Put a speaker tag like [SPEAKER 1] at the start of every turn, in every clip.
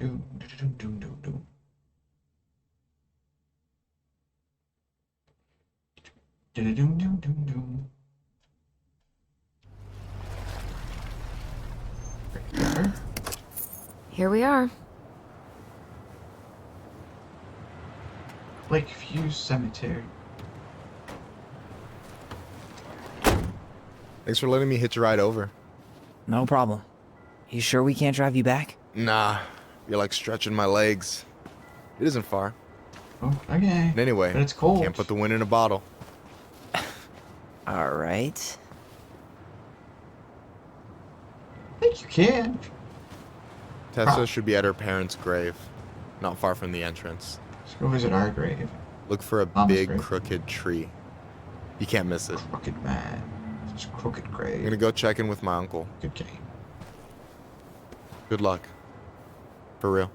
[SPEAKER 1] Doom, doom, doom, doom, doom. Doom, doom, doom, doom, doom. There.
[SPEAKER 2] Here we are.
[SPEAKER 1] Lakeview Cemetery.
[SPEAKER 3] Thanks for letting me hitch a ride over.
[SPEAKER 4] No problem. You sure we can't drive you back?
[SPEAKER 3] Nah, you're like stretching my legs. It isn't far.
[SPEAKER 1] Oh, okay.
[SPEAKER 3] And anyway,
[SPEAKER 1] But it's cold.
[SPEAKER 3] can't put the wind in a bottle.
[SPEAKER 4] All right.
[SPEAKER 1] I think you can.
[SPEAKER 3] Tessa should be at her parents' grave, not far from the entrance.
[SPEAKER 1] Let's go visit our grave.
[SPEAKER 3] Look for a
[SPEAKER 1] Mama's
[SPEAKER 3] big,
[SPEAKER 1] grave.
[SPEAKER 3] crooked tree. You can't miss it.
[SPEAKER 1] Crooked man. It's a crooked grave.
[SPEAKER 3] I'm gonna go check in with my uncle.
[SPEAKER 1] Good game.
[SPEAKER 3] Good luck. For real.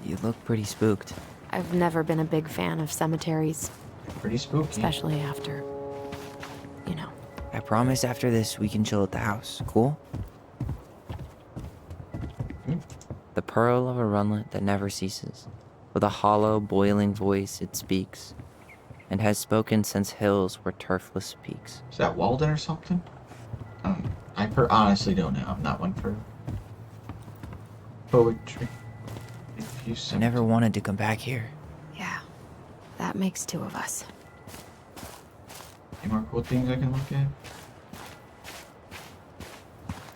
[SPEAKER 4] You look pretty spooked.
[SPEAKER 2] I've never been a big fan of cemeteries,
[SPEAKER 1] Pretty spooky.
[SPEAKER 2] especially after, you know.
[SPEAKER 4] I promise after this we can chill at the house. Cool? The pearl of a runlet that never ceases. With a hollow, boiling voice it speaks, and has spoken since hills were turfless peaks.
[SPEAKER 1] Is that Walden or something? I honestly don't know. I'm not one for poetry. Lakeview
[SPEAKER 4] I
[SPEAKER 1] Cemetery.
[SPEAKER 4] never wanted to come back here.
[SPEAKER 2] Yeah, that makes two of us.
[SPEAKER 1] Any more cool things I can look at?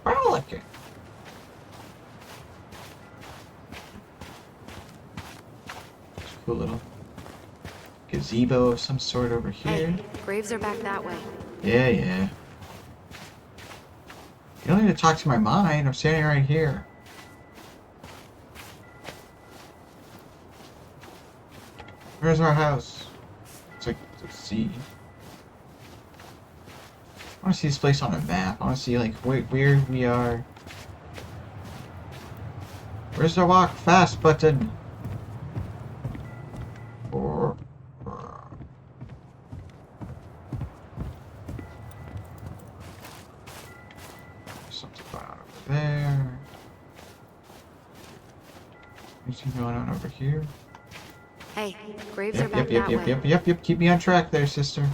[SPEAKER 1] I don't like it. Cool little gazebo of some sort over here.
[SPEAKER 2] Hey, graves are back that way.
[SPEAKER 1] Yeah, yeah. You don't need to talk to my mind. I'm standing right here. Where's our house? It's like the sea. I want to see this place on a map. I want to see like where we are. Where's the walk fast button? Or something going on over there. Anything going on over here?
[SPEAKER 2] Hey, graves are
[SPEAKER 1] Yep,
[SPEAKER 2] back
[SPEAKER 1] yep, yep,
[SPEAKER 2] that
[SPEAKER 1] yep,
[SPEAKER 2] way.
[SPEAKER 1] yep, yep, yep. Keep me on track there, sister.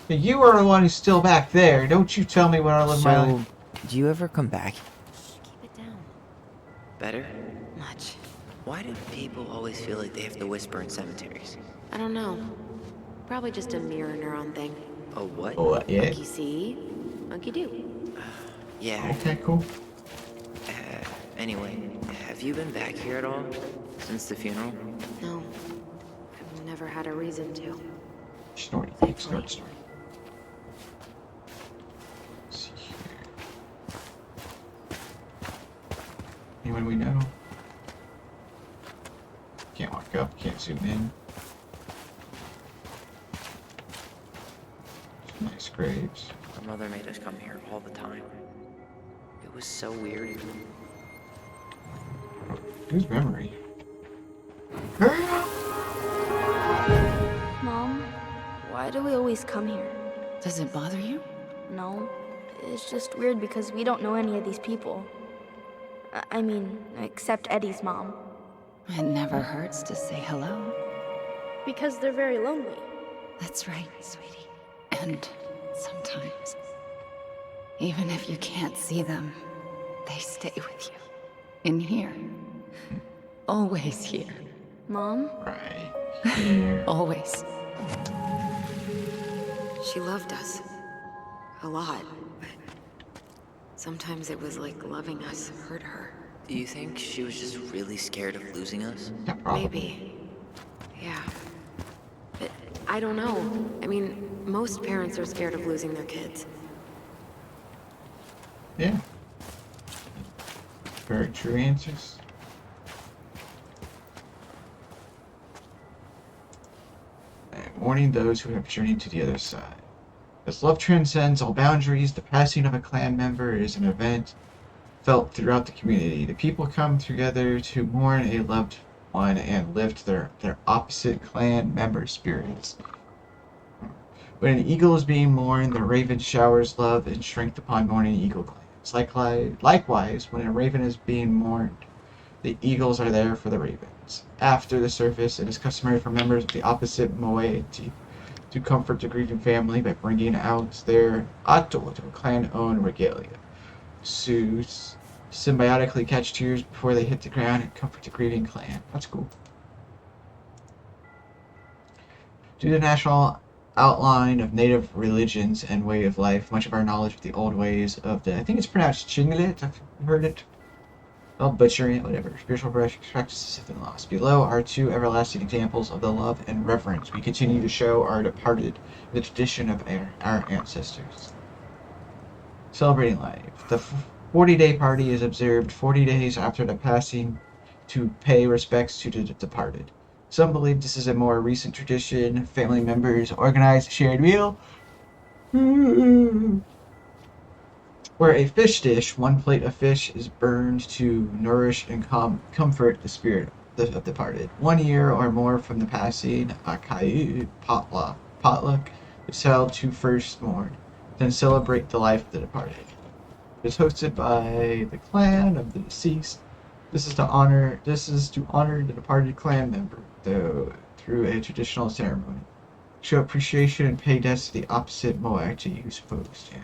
[SPEAKER 1] Hey, you are the one who's still back there. Don't you tell me when I live my
[SPEAKER 4] So,
[SPEAKER 1] life.
[SPEAKER 4] do you ever come back?
[SPEAKER 2] Keep it down.
[SPEAKER 5] Better?
[SPEAKER 2] Much.
[SPEAKER 5] Why do people always feel like they have to whisper in cemeteries?
[SPEAKER 2] I don't know. Probably just a mirror neuron thing.
[SPEAKER 5] A what?
[SPEAKER 1] Oh, yeah.
[SPEAKER 2] Monkey see, monkey do.
[SPEAKER 5] Yeah.
[SPEAKER 1] Okay, cool.
[SPEAKER 5] Anyway, have you been back here at all? Since the funeral?
[SPEAKER 2] No, I've never had a reason to.
[SPEAKER 1] Snort, snort, snort. Let's see here. Anyone we know? Can't walk up, can't zoom in. Nice graves.
[SPEAKER 5] My mother made us come here all the time. It was so weird.
[SPEAKER 1] Whose memory?
[SPEAKER 6] Mom, why do we always come here?
[SPEAKER 7] Does it bother you?
[SPEAKER 6] No, it's just weird because we don't know any of these people. I mean, except Eddie's mom.
[SPEAKER 7] It never hurts to say hello.
[SPEAKER 6] Because they're very lonely.
[SPEAKER 7] That's right, sweetie. And sometimes, even if you can't see them, they stay with you. In here. Always here.
[SPEAKER 6] Mom?
[SPEAKER 1] Right here.
[SPEAKER 7] Always.
[SPEAKER 2] She loved us. A lot, but sometimes it was like loving us hurt her.
[SPEAKER 5] Do you think she was just really scared of losing us?
[SPEAKER 1] Yeah, probably.
[SPEAKER 2] Maybe. Yeah. But I don't know. I mean, most parents are scared of losing their kids.
[SPEAKER 1] Yeah. Very true answers. And warning those who have journeyed to the other side. As love transcends all boundaries, the passing of a clan member is an event felt throughout the community. The people come together to mourn a loved one and lift their opposite clan member spirits. When an eagle is being mourned, the raven showers love and strength upon mourning eagle clans. Likewise, when a raven is being mourned, the eagles are there for the ravens. After the service, it is customary for members of the opposite moiety to comfort the grieving family by bringing out their ato, clan-owned regalia. Suits symbiotically catch tears before they hit the ground and comfort the grieving clan. That's cool. Due to the national outline of native religions and way of life, much of our knowledge of the old ways of the, I think it's pronounced Chinglet, I've heard it. I'll butcher it, whatever. Spiritual practices have been lost. Below are two everlasting examples of the love and reverence we continue to show our departed, the tradition of our ancestors. Celebrating life. The 40-day party is observed 40 days after the passing to pay respects to the departed. Some believe this is a more recent tradition. Family members organize a shared meal where a fish dish, one plate of fish, is burned to nourish and comfort the spirit of the departed. 1 year or more from the passing, a kai potluck is held to first mourn, then celebrate the life of the departed. It is hosted by the clan of the deceased. This is to honor the departed clan member, though through a traditional ceremony. Show appreciation and pay debts to the opposite moiety who supposed him.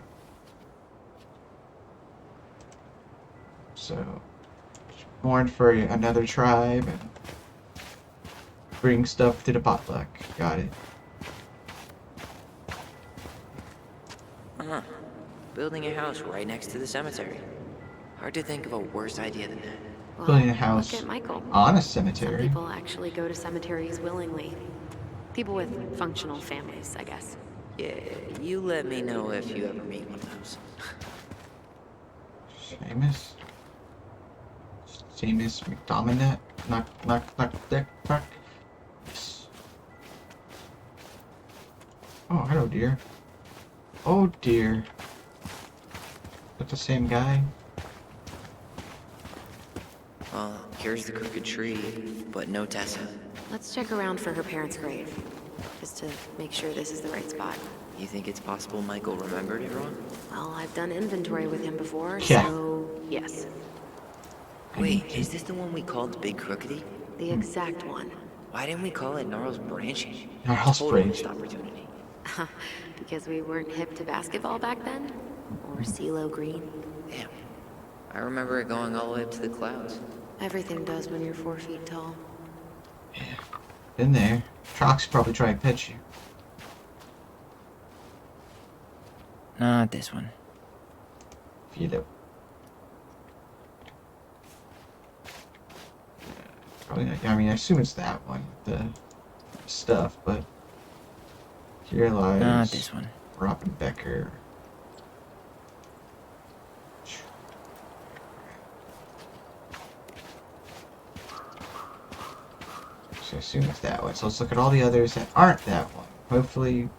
[SPEAKER 1] So, mourn for another tribe and bring stuff to the potluck. Got it.
[SPEAKER 5] Uh-huh. Building a house right next to the cemetery. Hard to think of a worse idea than that.
[SPEAKER 2] Well,
[SPEAKER 1] Building a house
[SPEAKER 2] look at Michael.
[SPEAKER 1] on a
[SPEAKER 2] Some
[SPEAKER 1] cemetery.
[SPEAKER 2] people actually go to cemeteries willingly. People with functional families, I guess.
[SPEAKER 5] Yeah, you let me know if you ever meet one of those.
[SPEAKER 1] Seamus McDominant. Knock, dick, fuck. Oh, hello, dear. Oh, dear. Is that the same guy?
[SPEAKER 5] Well, here's the crooked tree, but no Tessa.
[SPEAKER 2] Let's check around for her parents' grave, just to make sure this is the right spot.
[SPEAKER 5] You think it's possible Michael remembered it wrong?
[SPEAKER 2] Well, I've done inventory with him before,
[SPEAKER 1] Yeah.
[SPEAKER 2] so yes.
[SPEAKER 5] Wait, is this the one we called Big Crookedy?
[SPEAKER 2] The exact one.
[SPEAKER 5] Why didn't we call it Gnarls Branching?
[SPEAKER 1] Gnarls
[SPEAKER 5] Total
[SPEAKER 1] Branching.
[SPEAKER 5] missed opportunity.
[SPEAKER 2] Because we weren't hip to basketball back then? Or CeeLo Green?
[SPEAKER 5] Damn. I remember it going all the way up to the clouds.
[SPEAKER 2] Everything does when you're 4 feet tall.
[SPEAKER 1] Yeah. Been there. Trox probably try and pet you.
[SPEAKER 4] Not this one.
[SPEAKER 1] Feed up. Probably not, I mean, I assume it's that one, the stuff, but here lies
[SPEAKER 4] Not this one.
[SPEAKER 1] Robin Becker. So I assume it's that one. So let's look at all the others that aren't that one. Hopefully,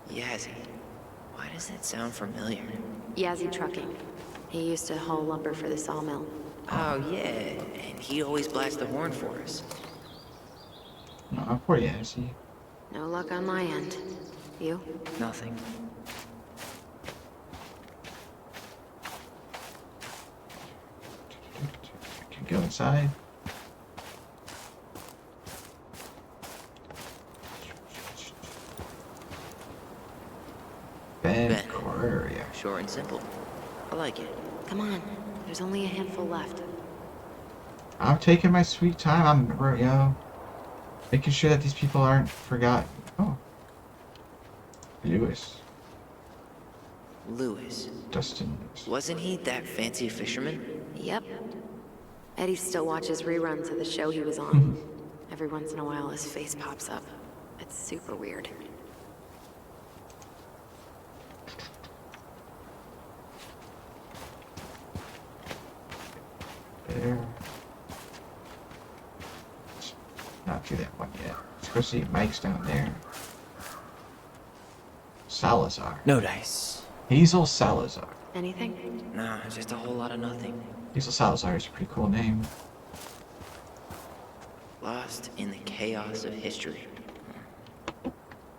[SPEAKER 5] Yazzie. Why does that sound familiar?
[SPEAKER 2] Yazzie Trucking. He used to haul lumber for the sawmill.
[SPEAKER 5] Oh, yeah. And he always blasts the horn for us.
[SPEAKER 1] no, poor Yazzie.
[SPEAKER 2] No luck on my end. You?
[SPEAKER 5] Nothing.
[SPEAKER 1] Can go inside. Ben Correa.
[SPEAKER 5] Short and simple. I like it.
[SPEAKER 2] Come on. There's only a handful left.
[SPEAKER 1] I'm taking my sweet time. I'm, making sure that these people aren't forgotten. Oh. Lewis.
[SPEAKER 5] Lewis.
[SPEAKER 1] Dustin.
[SPEAKER 5] Wasn't he that fancy fisherman?
[SPEAKER 2] Yep. Eddie still watches reruns of the show he was on. Every once in a while his face pops up. It's super weird.
[SPEAKER 1] There. Not do that one yet. Let's go see if Mike's down there. Salazar.
[SPEAKER 4] No dice.
[SPEAKER 1] Hazel Salazar.
[SPEAKER 2] Anything?
[SPEAKER 5] Nah, just a whole lot of nothing.
[SPEAKER 1] Hazel Salazar is a pretty cool name.
[SPEAKER 5] Lost in the chaos of history.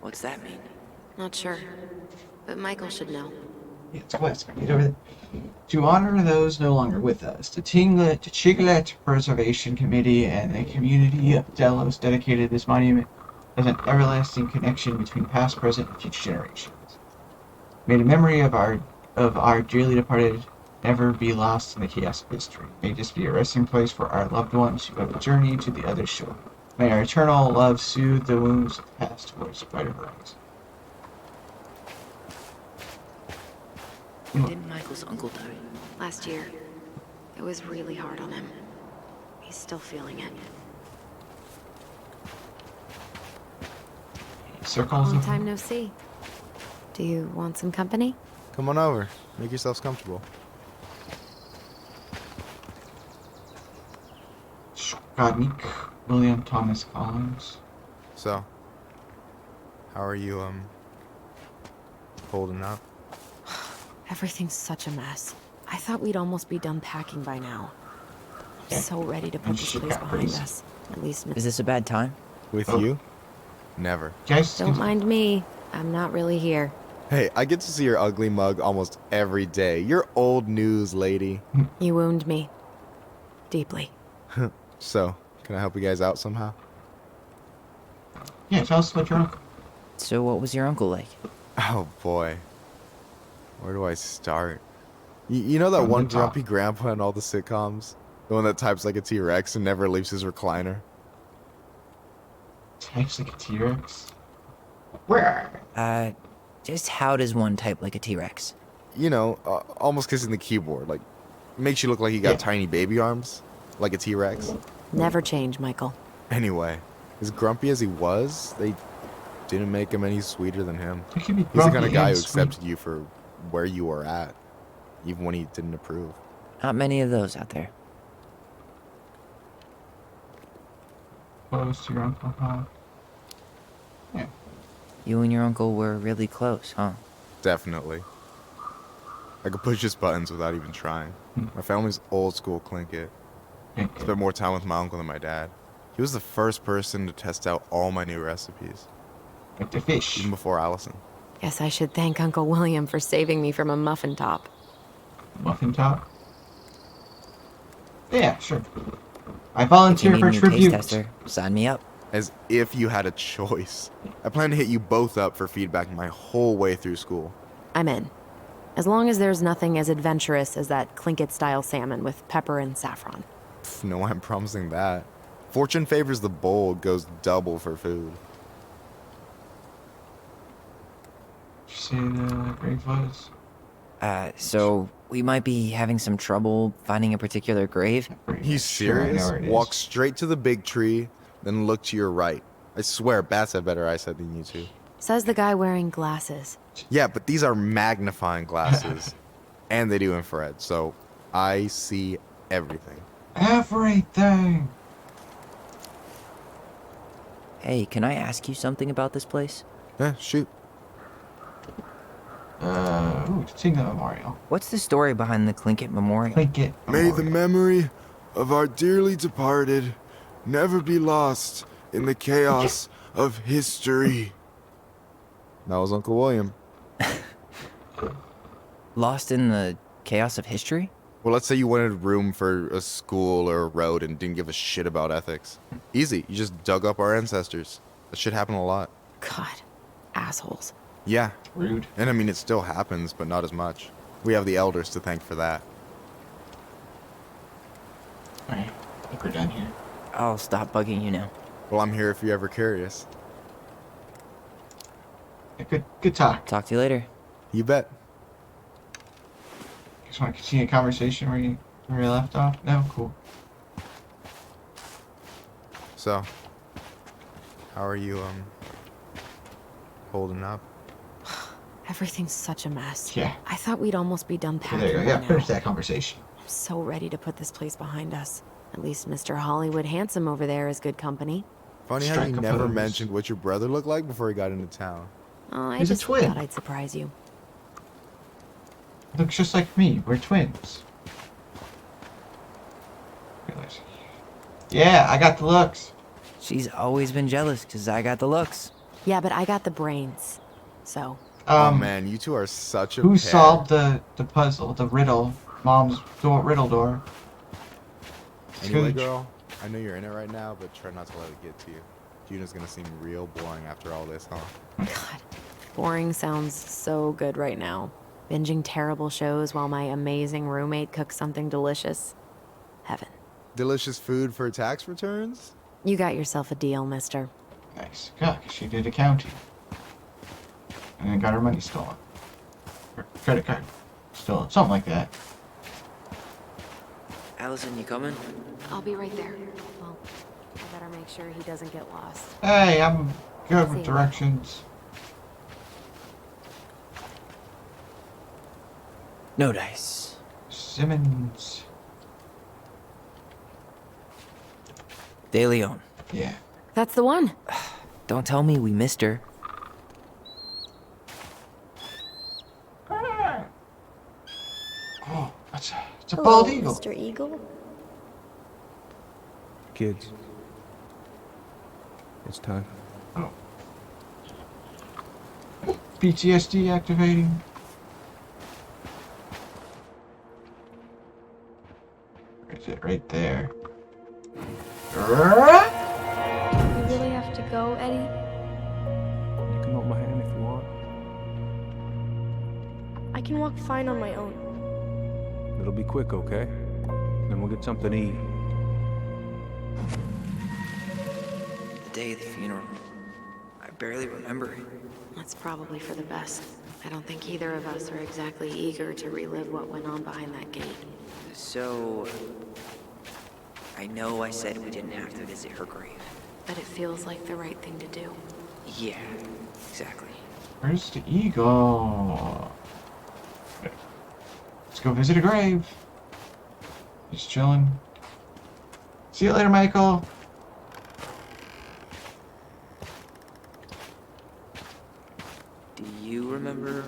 [SPEAKER 5] What's that mean?
[SPEAKER 2] Not sure. But Michael should know.
[SPEAKER 1] Yeah, it's West. Get over there. To honor those no longer with us, the Chiglet Preservation Committee and the community of Delos dedicated this monument as an everlasting connection between past, present, and future generations. May the memory of our dearly departed never be lost in the chaos of history. May this be a resting place for our loved ones who have journeyed to the other shore. May our eternal love soothe the wounds of the past towards brighter horizons.
[SPEAKER 5] When did Michael's uncle die?
[SPEAKER 2] Last year. It was really hard on him. He's still feeling it.
[SPEAKER 1] Circles
[SPEAKER 2] Long
[SPEAKER 1] of
[SPEAKER 2] time no see. Do you want some company?
[SPEAKER 3] Come on over. Make yourselves comfortable.
[SPEAKER 1] Skodnik, William Thomas Collins.
[SPEAKER 3] So, how are you, holding up?
[SPEAKER 2] Everything's such a mess. I thought we'd almost be done packing by now. I'm so ready to put
[SPEAKER 1] And
[SPEAKER 2] this
[SPEAKER 1] shit
[SPEAKER 2] place
[SPEAKER 1] got
[SPEAKER 2] behind
[SPEAKER 1] crazy.
[SPEAKER 2] us. At least
[SPEAKER 4] Is this a bad time?
[SPEAKER 3] With
[SPEAKER 1] Oh.
[SPEAKER 3] you? Never.
[SPEAKER 1] Guys,
[SPEAKER 2] don't mind me. I'm not really here.
[SPEAKER 3] Hey, I get to see your ugly mug almost every day. You're old news, lady.
[SPEAKER 2] You wound me. Deeply.
[SPEAKER 3] So, can I help you guys out somehow?
[SPEAKER 1] Yeah, tell us about your uncle.
[SPEAKER 4] So what was your uncle like?
[SPEAKER 3] Oh boy. Where do I start? You know that
[SPEAKER 1] From the
[SPEAKER 3] one
[SPEAKER 1] top.
[SPEAKER 3] grumpy grandpa in all the sitcoms? The one that types like a T-Rex and never leaves his recliner?
[SPEAKER 1] Types like a T-Rex. Where?
[SPEAKER 4] Just how does one type like a T-Rex?
[SPEAKER 3] You know, almost kissing the keyboard. Like, makes you look like you got
[SPEAKER 1] Yeah.
[SPEAKER 3] tiny baby arms. Like a T-Rex.
[SPEAKER 2] Never change, Michael.
[SPEAKER 3] Anyway, as grumpy as he was, they didn't make him any sweeter than him.
[SPEAKER 1] You can be
[SPEAKER 3] He's the kind
[SPEAKER 1] grumpy
[SPEAKER 3] of guy
[SPEAKER 1] and
[SPEAKER 3] who
[SPEAKER 1] sweet.
[SPEAKER 3] accepted you for where you were at, even when he didn't approve.
[SPEAKER 4] Not many of those out there.
[SPEAKER 1] Close to your uncle, huh? Yeah.
[SPEAKER 4] You and your uncle were really close, huh?
[SPEAKER 3] Definitely. I could push his buttons without even trying. My family's old school Tlingit. Spent more time with my uncle than my dad. He was the first person to test out all my new recipes,
[SPEAKER 1] Like the fish.
[SPEAKER 3] even before Alyson.
[SPEAKER 2] Guess I should thank Uncle William for saving me from a muffin top.
[SPEAKER 1] Muffin top. Yeah, sure. I
[SPEAKER 4] If you
[SPEAKER 1] volunteer
[SPEAKER 4] need
[SPEAKER 1] for
[SPEAKER 4] a new taste
[SPEAKER 1] tribute.
[SPEAKER 4] tester, sign me up.
[SPEAKER 3] As if you had a choice. I plan to hit you both up for feedback my whole way through school.
[SPEAKER 2] I'm in. As long as there's nothing as adventurous as that Tlingit-style salmon with pepper and saffron.
[SPEAKER 3] Pff, no, I'm promising that. Fortune favors the bold, goes double for food.
[SPEAKER 1] Did you say the grave was?
[SPEAKER 4] So we might be having some trouble finding a particular grave.
[SPEAKER 3] You
[SPEAKER 1] Sure, I know
[SPEAKER 3] serious?
[SPEAKER 1] where it is.
[SPEAKER 3] Walk straight to the big tree, then look to your right. I swear, bats have better eyesight than you two.
[SPEAKER 2] Says the guy wearing glasses.
[SPEAKER 3] Yeah, but these are magnifying glasses. And they do infrared, so I see everything.
[SPEAKER 1] Everything!
[SPEAKER 4] Hey, can I ask you something about this place?
[SPEAKER 3] Yeah, shoot.
[SPEAKER 1] Ooh, Tinga Memorial.
[SPEAKER 4] What's the story behind the Tlingit Memorial?
[SPEAKER 1] Tlingit
[SPEAKER 3] May the
[SPEAKER 1] Memorial.
[SPEAKER 3] memory of our dearly departed never be lost in the chaos of history. That was Uncle William.
[SPEAKER 4] Lost in the chaos of history?
[SPEAKER 3] Well, let's say you wanted room for a school or a road and didn't give a shit about ethics. Easy, you just dug up our ancestors. That shit happened a lot.
[SPEAKER 2] God, assholes.
[SPEAKER 3] Yeah,
[SPEAKER 1] Rude.
[SPEAKER 3] and I mean, it still happens, but not as much. We have the elders to thank for that.
[SPEAKER 1] Alright, I think we're done here.
[SPEAKER 4] I'll stop bugging you now.
[SPEAKER 3] Well, I'm here if you're ever curious.
[SPEAKER 1] Yeah, good talk.
[SPEAKER 4] Talk to you later.
[SPEAKER 3] You bet.
[SPEAKER 1] Just want to continue a conversation where you left off? No? Cool.
[SPEAKER 3] So, how are you, holding up?
[SPEAKER 2] Everything's such a mess.
[SPEAKER 1] Yeah.
[SPEAKER 2] I thought we'd almost be done
[SPEAKER 1] Okay,
[SPEAKER 2] packing
[SPEAKER 1] there you go.
[SPEAKER 2] by
[SPEAKER 1] Yeah,
[SPEAKER 2] now.
[SPEAKER 1] finish that conversation.
[SPEAKER 2] I'm so ready to put this place behind us. At least Mr. Hollywood Handsome over there is good company.
[SPEAKER 3] Funny how
[SPEAKER 1] Strike
[SPEAKER 3] you
[SPEAKER 1] a
[SPEAKER 3] never
[SPEAKER 1] pose.
[SPEAKER 3] mentioned what your brother looked like before he got into town.
[SPEAKER 2] Oh, I
[SPEAKER 1] He's a
[SPEAKER 2] just
[SPEAKER 1] twin.
[SPEAKER 2] thought I'd surprise you.
[SPEAKER 1] Looks just like me. We're twins. Yeah, I got the looks.
[SPEAKER 4] She's always been jealous because I got the looks.
[SPEAKER 2] Yeah, but I got the brains. So,
[SPEAKER 3] Oh man, you two are such a
[SPEAKER 1] Who
[SPEAKER 3] pair.
[SPEAKER 1] solved the puzzle, the riddle? Mom's riddle door.
[SPEAKER 3] Anyway,
[SPEAKER 1] Scooch.
[SPEAKER 3] girl, I know you're in it right now, but try not to let it get to you. Juna's gonna seem real boring after all this, huh?
[SPEAKER 2] God, boring sounds so good right now. Binging terrible shows while my amazing roommate cooks something delicious. Heaven.
[SPEAKER 3] Delicious food for tax returns?
[SPEAKER 2] You got yourself a deal, mister.
[SPEAKER 1] Nice. Yeah, 'cause she did accounting. And then got her money stolen. Her credit card stolen. Something like that.
[SPEAKER 5] Alyson, you coming?
[SPEAKER 2] I'll be right there. Well, I better make sure he doesn't get lost.
[SPEAKER 1] Hey, I'm good
[SPEAKER 2] See
[SPEAKER 1] with
[SPEAKER 2] ya.
[SPEAKER 1] directions.
[SPEAKER 4] No dice.
[SPEAKER 1] Simmons.
[SPEAKER 4] De Leon.
[SPEAKER 1] Yeah.
[SPEAKER 2] That's the one.
[SPEAKER 4] Don't tell me we missed her.
[SPEAKER 1] Oh, it's a
[SPEAKER 6] Hello,
[SPEAKER 1] bald eagle.
[SPEAKER 6] Mr. Eagle.
[SPEAKER 8] Kids, it's time.
[SPEAKER 1] Oh. PTSD activating. Where is it? Right there.
[SPEAKER 6] You really have to go, Eddie?
[SPEAKER 8] You can hold my hand if you want.
[SPEAKER 6] I can walk fine on my own.
[SPEAKER 8] It'll be quick, okay? Then we'll get something to eat.
[SPEAKER 5] The day of the funeral. I barely remember it.
[SPEAKER 2] That's probably for the best. I don't think either of us are exactly eager to relive what went on behind that gate.
[SPEAKER 5] So, I know I said we didn't have to visit her grave.
[SPEAKER 2] But it feels like the right thing to do.
[SPEAKER 5] Yeah, exactly.
[SPEAKER 1] Where's the eagle? Let's go visit a grave. Just chilling. See you later, Michael.
[SPEAKER 5] Do you remember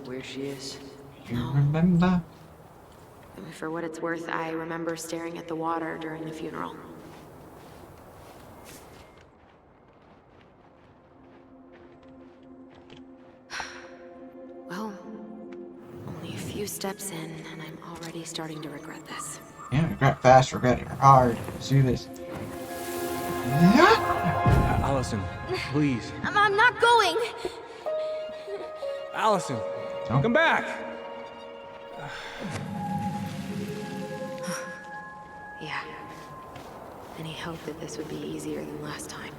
[SPEAKER 5] where she is?
[SPEAKER 1] You remember?
[SPEAKER 2] For what it's worth, I remember staring at the water during the funeral. Well, only a few steps in, and I'm already starting to regret this.
[SPEAKER 1] Yeah, regret fast, regret it hard. Let's do this. Yeah.
[SPEAKER 8] Alyson, please.
[SPEAKER 6] I'm not going!
[SPEAKER 8] Alyson,
[SPEAKER 1] Don't-
[SPEAKER 8] come back!
[SPEAKER 2] Yeah. Any hope that this would be easier than last time?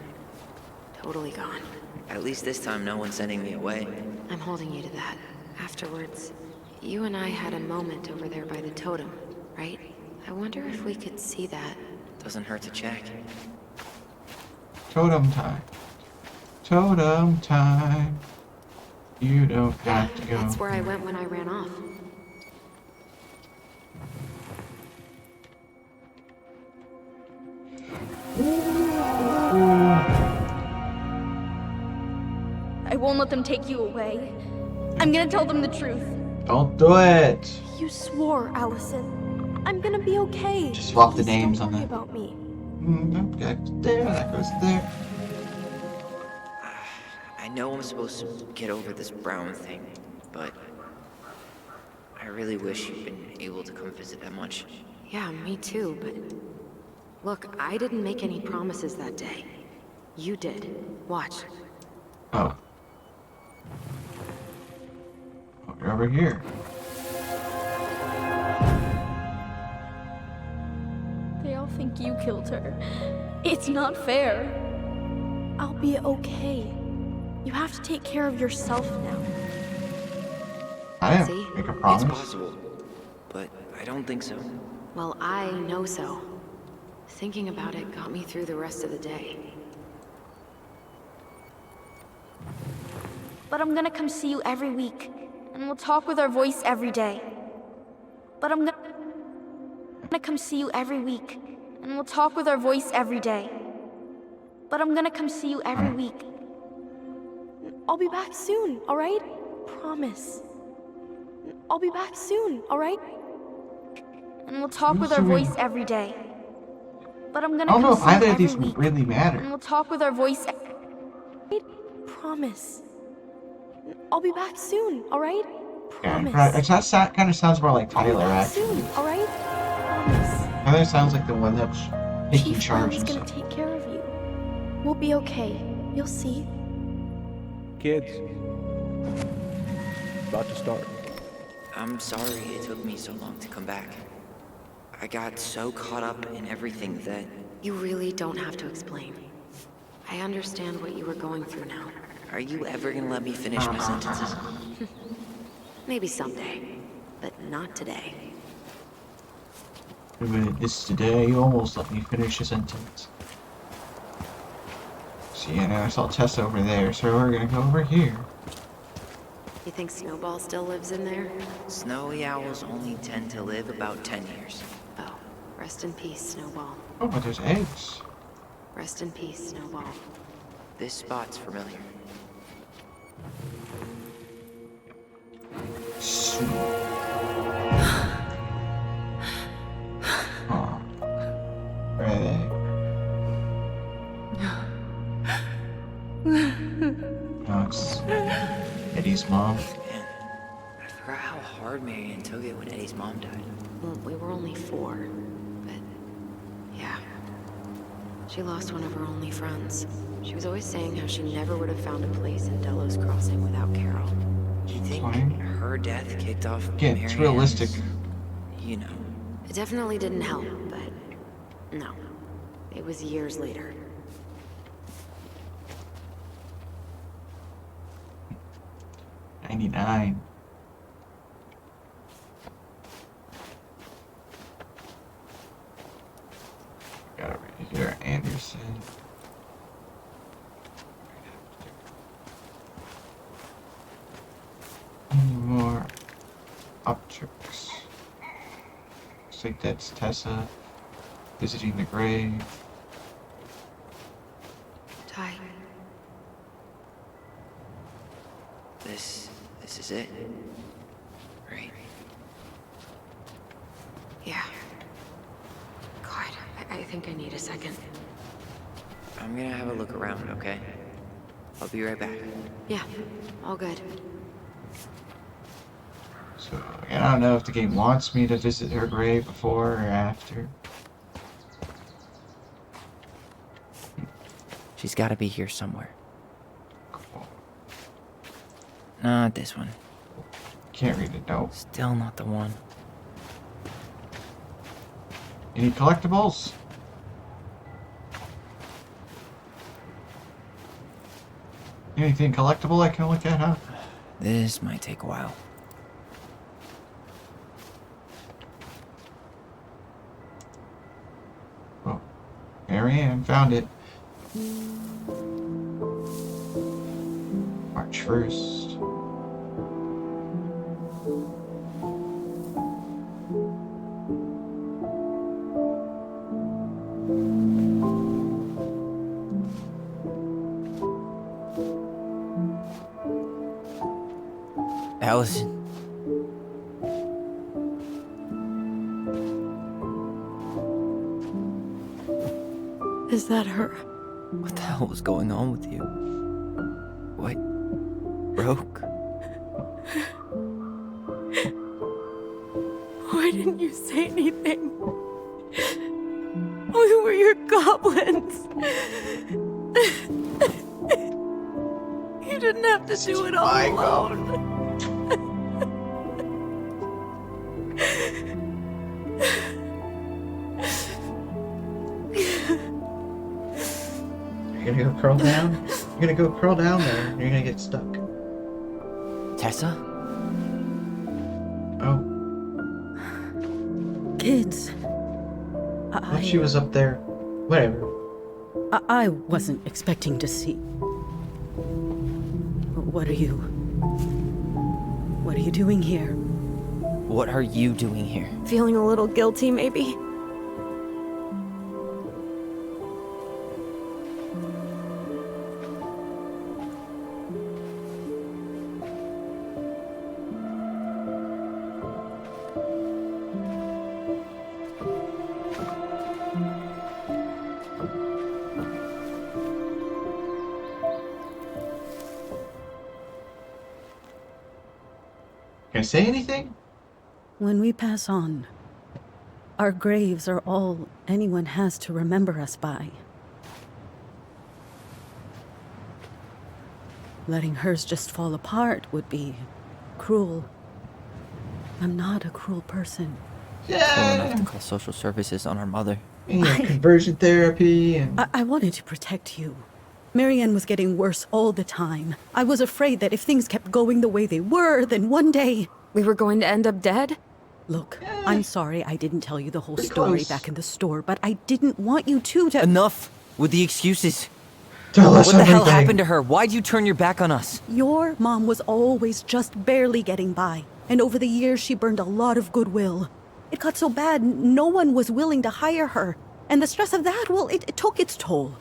[SPEAKER 2] Totally gone.
[SPEAKER 5] At least this time no one's sending me away.
[SPEAKER 2] I'm holding you to that. Afterwards, you and I had a moment over there by the totem, right? I wonder if we could see that.
[SPEAKER 5] Doesn't hurt to check.
[SPEAKER 1] Totem time. Totem time. You don't have to go.
[SPEAKER 2] That's where I went when I ran off.
[SPEAKER 6] I won't let them take you away. I'm gonna tell them the truth.
[SPEAKER 1] Don't do it.
[SPEAKER 6] You swore, Alyson. I'm gonna be okay.
[SPEAKER 1] Just swap the
[SPEAKER 6] Please
[SPEAKER 1] names
[SPEAKER 6] don't
[SPEAKER 1] on
[SPEAKER 6] worry
[SPEAKER 1] that.
[SPEAKER 6] about me.
[SPEAKER 1] That goes there, that goes there.
[SPEAKER 5] I know I'm supposed to get over this Brown thing, but I really wish you'd been able to come visit that much.
[SPEAKER 2] Yeah, me too, but... Look, I didn't make any promises that day. You did. Watch.
[SPEAKER 1] Oh. Oh, you're over here.
[SPEAKER 6] They all think you killed her. It's not fair. I'll be okay. You have to take care of yourself now.
[SPEAKER 1] I didn't
[SPEAKER 2] See?
[SPEAKER 1] make a
[SPEAKER 5] It's
[SPEAKER 1] promise.
[SPEAKER 5] possible, but I don't think so.
[SPEAKER 2] Well, I know so. Thinking about it got me through the rest of the day.
[SPEAKER 6] But I'm gonna come see you every week, and we'll talk with our voice every day. But I'm gonna come see you every week, and we'll talk with our voice every day. But I'm gonna come see you every week. I'll be back soon, alright? Promise. I'll be back soon, alright? And we'll talk with our voice every day. But I'm
[SPEAKER 1] I
[SPEAKER 6] gonna
[SPEAKER 1] don't know
[SPEAKER 6] come
[SPEAKER 1] if
[SPEAKER 6] see you
[SPEAKER 1] either of
[SPEAKER 6] every
[SPEAKER 1] these
[SPEAKER 6] week,
[SPEAKER 1] really
[SPEAKER 6] and
[SPEAKER 1] matter.
[SPEAKER 6] we'll talk with our voice.
[SPEAKER 2] Promise. I'll be back soon, alright?
[SPEAKER 1] Yeah,
[SPEAKER 2] Promise.
[SPEAKER 1] it kind of sounds more like
[SPEAKER 2] I'll be
[SPEAKER 1] Tyler,
[SPEAKER 2] back
[SPEAKER 1] actually.
[SPEAKER 2] soon, alright? Promise.
[SPEAKER 1] Tyler sounds like the one that's taking
[SPEAKER 2] Chief
[SPEAKER 1] charge
[SPEAKER 2] Brown's
[SPEAKER 1] and
[SPEAKER 2] gonna
[SPEAKER 1] stuff.
[SPEAKER 2] take care of you. We'll be okay. You'll see.
[SPEAKER 8] Kids. About to start.
[SPEAKER 5] I'm sorry it took me so long to come back. I got so caught up in everything that...
[SPEAKER 2] You really don't have to explain. I understand what you were going through now.
[SPEAKER 5] Are you ever gonna let me finish my sentences?
[SPEAKER 2] Maybe someday, but not today.
[SPEAKER 1] Wait a minute, this today, you almost let me finish a sentence. See, I know I saw Tessa over there, so we're gonna go over here.
[SPEAKER 2] You think Snowball still lives in there?
[SPEAKER 5] Snowy owls only tend to live about 10 years.
[SPEAKER 2] Oh, rest in peace, Snowball.
[SPEAKER 1] Oh, but there's eggs.
[SPEAKER 2] Rest in peace, Snowball.
[SPEAKER 5] This spot's familiar.
[SPEAKER 1] Sweet. Oh. Where are they? Oh, it's Eddie's mom.
[SPEAKER 5] Man, I forgot how hard Marianne took it when Eddie's mom died.
[SPEAKER 2] Well, we were only 4, but yeah. She lost one of her only friends. She was always saying how she never would have found a place in Delos Crossing without Carol.
[SPEAKER 5] Do you think
[SPEAKER 1] Fine.
[SPEAKER 5] her death kicked off
[SPEAKER 1] Again, it's
[SPEAKER 5] Marianne's,
[SPEAKER 1] realistic.
[SPEAKER 5] You know.
[SPEAKER 2] It definitely didn't help, but no. It was years later.
[SPEAKER 1] '99. Got it right here, Anderson. Any more objects? Looks like that's Tessa visiting the grave.
[SPEAKER 2] Ty,
[SPEAKER 5] This is it. Right?
[SPEAKER 2] yeah. God, I think I need a second.
[SPEAKER 5] I'm gonna have a look around, okay? I'll be right back.
[SPEAKER 2] Yeah, all good.
[SPEAKER 1] So, I don't know if the game wants me to visit her grave before or after.
[SPEAKER 4] She's gotta be here somewhere.
[SPEAKER 1] Cool.
[SPEAKER 4] Not this one.
[SPEAKER 1] Can't read it, no.
[SPEAKER 4] Still not the one.
[SPEAKER 1] Any collectibles? Anything collectible I can look at, huh?
[SPEAKER 4] This might take a while.
[SPEAKER 1] Oh, Marianne found it. March 1st.
[SPEAKER 4] Alyson.
[SPEAKER 2] Is that her?
[SPEAKER 4] What the hell was going on with you? What? Broke?
[SPEAKER 2] Why didn't you say anything? We were your goblins. You didn't have to do it all alone.
[SPEAKER 1] You're gonna go curl down? You're gonna go curl down there. You're gonna get stuck.
[SPEAKER 4] Tessa?
[SPEAKER 1] Oh,
[SPEAKER 9] Kids.
[SPEAKER 1] well, she was up there. Whatever.
[SPEAKER 9] I wasn't expecting to see. What are you doing here?
[SPEAKER 4] What are you doing here?
[SPEAKER 2] Feeling a little guilty, maybe?
[SPEAKER 1] Can I say anything?
[SPEAKER 9] When we pass on, our graves are all anyone has to remember us by. Letting hers just fall apart would be cruel. I'm not a cruel person.
[SPEAKER 4] Cruel enough
[SPEAKER 1] Yeah.
[SPEAKER 4] to call social services on our mother.
[SPEAKER 1] You know, conversion therapy and
[SPEAKER 9] I wanted to protect you. Marianne was getting worse all the time. I was afraid that if things kept going the way they were, then one day...
[SPEAKER 2] We were going to end up dead?
[SPEAKER 9] Look, I'm sorry I didn't tell you the whole
[SPEAKER 1] Pretty
[SPEAKER 9] story
[SPEAKER 1] close.
[SPEAKER 9] back in the store, but I didn't want you to...
[SPEAKER 4] Enough with the excuses.
[SPEAKER 1] tell us
[SPEAKER 4] What the hell
[SPEAKER 1] everything.
[SPEAKER 4] happened to her? Why'd you turn your back on us?
[SPEAKER 9] Your mom was always just barely getting by, and over the years she burned a lot of goodwill. It got so bad, no one was willing to hire her, and the stress of that, well, it took its toll.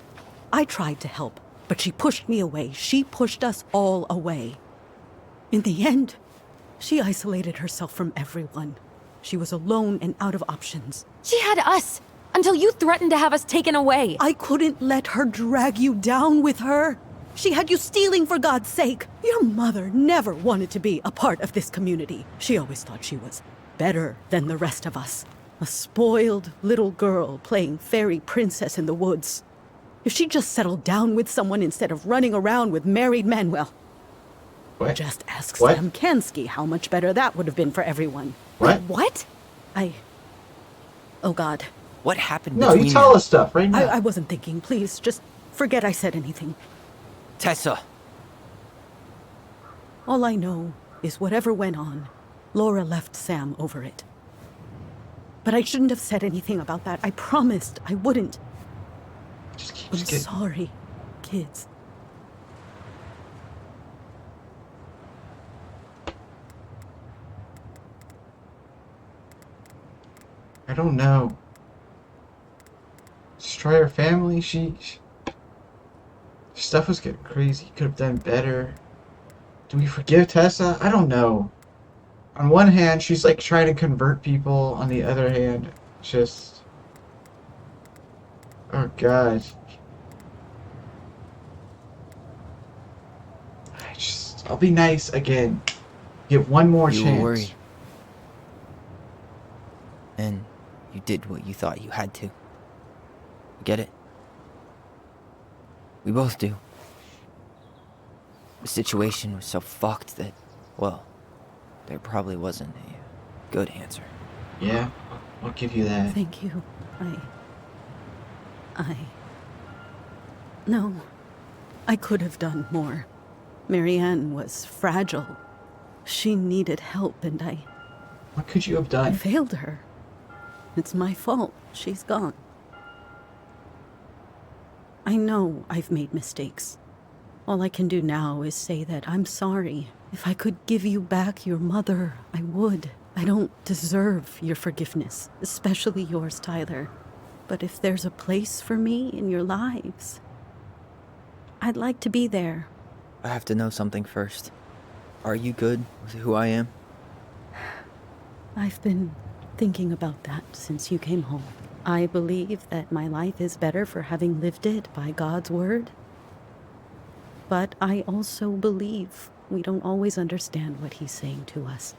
[SPEAKER 9] I tried to help, but she pushed me away. She pushed us all away. In the end, she isolated herself from everyone. She was alone and out of options.
[SPEAKER 2] She had us! Until you threatened to have us taken away!
[SPEAKER 9] I couldn't let her drag you down with her. She had you stealing for God's sake. Your mother never wanted to be a part of this community. She always thought she was better than the rest of us. A spoiled little girl playing fairy princess in the woods. If she just settled down with someone instead of running around with married men, well,
[SPEAKER 1] What?
[SPEAKER 9] just ask
[SPEAKER 1] What?
[SPEAKER 9] Sam Kansky how much better that would have been for everyone.
[SPEAKER 1] What?
[SPEAKER 2] What?
[SPEAKER 9] Oh God.
[SPEAKER 4] What happened
[SPEAKER 1] No,
[SPEAKER 4] between
[SPEAKER 1] you tell
[SPEAKER 4] them?
[SPEAKER 1] us stuff right now.
[SPEAKER 9] I wasn't thinking. Please, just forget I said anything.
[SPEAKER 4] Tessa.
[SPEAKER 9] All I know is whatever went on, Laura left Sam over it. But I shouldn't have said anything about that. I promised I wouldn't.
[SPEAKER 1] Just keep
[SPEAKER 9] I'm
[SPEAKER 1] skipping.
[SPEAKER 9] sorry, kids.
[SPEAKER 1] I don't know. Destroy her family? Stuff was getting crazy. Could have done better. Do we forgive Tessa? I don't know. On one hand, she's like trying to convert people. On the other hand, just... Oh God. I'll be nice again. Give one more
[SPEAKER 4] You
[SPEAKER 1] chance.
[SPEAKER 4] were worried. And you did what you thought you had to. Get it? We both do. The situation was so fucked that, well, there probably wasn't a good answer.
[SPEAKER 1] Yeah, I'll give you that.
[SPEAKER 9] Thank you. No. I could have done more. Marianne was fragile. She needed help, and
[SPEAKER 1] What could you have
[SPEAKER 9] I
[SPEAKER 1] done?
[SPEAKER 9] failed her. It's my fault. She's gone. I know I've made mistakes. All I can do now is say that I'm sorry. If I could give you back your mother, I would. I don't deserve your forgiveness, especially yours, Tyler. But if there's a place for me in your lives, I'd like to be there.
[SPEAKER 4] I have to know something first. Are you good with who I am?
[SPEAKER 9] I've been thinking about that since you came home. I believe that my life is better for having lived it by God's word. But I also believe we don't always understand what he's saying to us.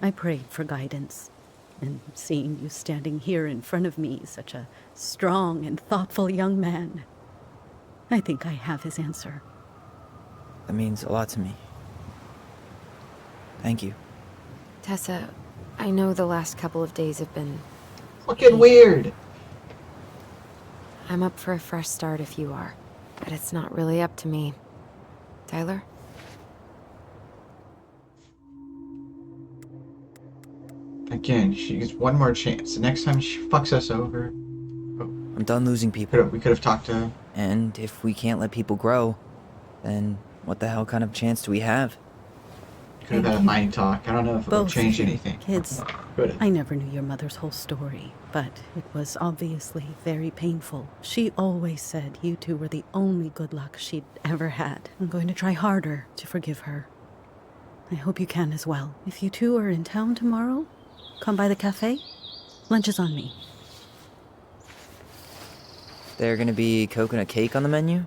[SPEAKER 9] I prayed for guidance, and seeing you standing here in front of me, such a strong and thoughtful young man, I think I have his answer.
[SPEAKER 4] That means a lot to me. Thank you.
[SPEAKER 2] Tessa, I know the last couple of days have been...
[SPEAKER 1] Fucking weird.
[SPEAKER 2] I'm up for a fresh start if you are, but it's not really up to me. Tyler?
[SPEAKER 1] Again, she gets one more chance. The next time she fucks us over,
[SPEAKER 4] I'm done losing people.
[SPEAKER 1] we could have talked to him.
[SPEAKER 4] And if we can't let people grow, then what the hell kind of chance do we have?
[SPEAKER 1] Could have had a mind talk. I don't know if it would
[SPEAKER 9] Both
[SPEAKER 1] change anything.
[SPEAKER 9] kids,
[SPEAKER 1] Could
[SPEAKER 9] I never knew your mother's whole story, but it was obviously very painful. She always said you two were the only good luck she'd ever had. I'm going to try harder to forgive her. I hope you can as well. If you two are in town tomorrow, come by the cafe. Lunch is on me.
[SPEAKER 4] There gonna be coconut cake on the menu?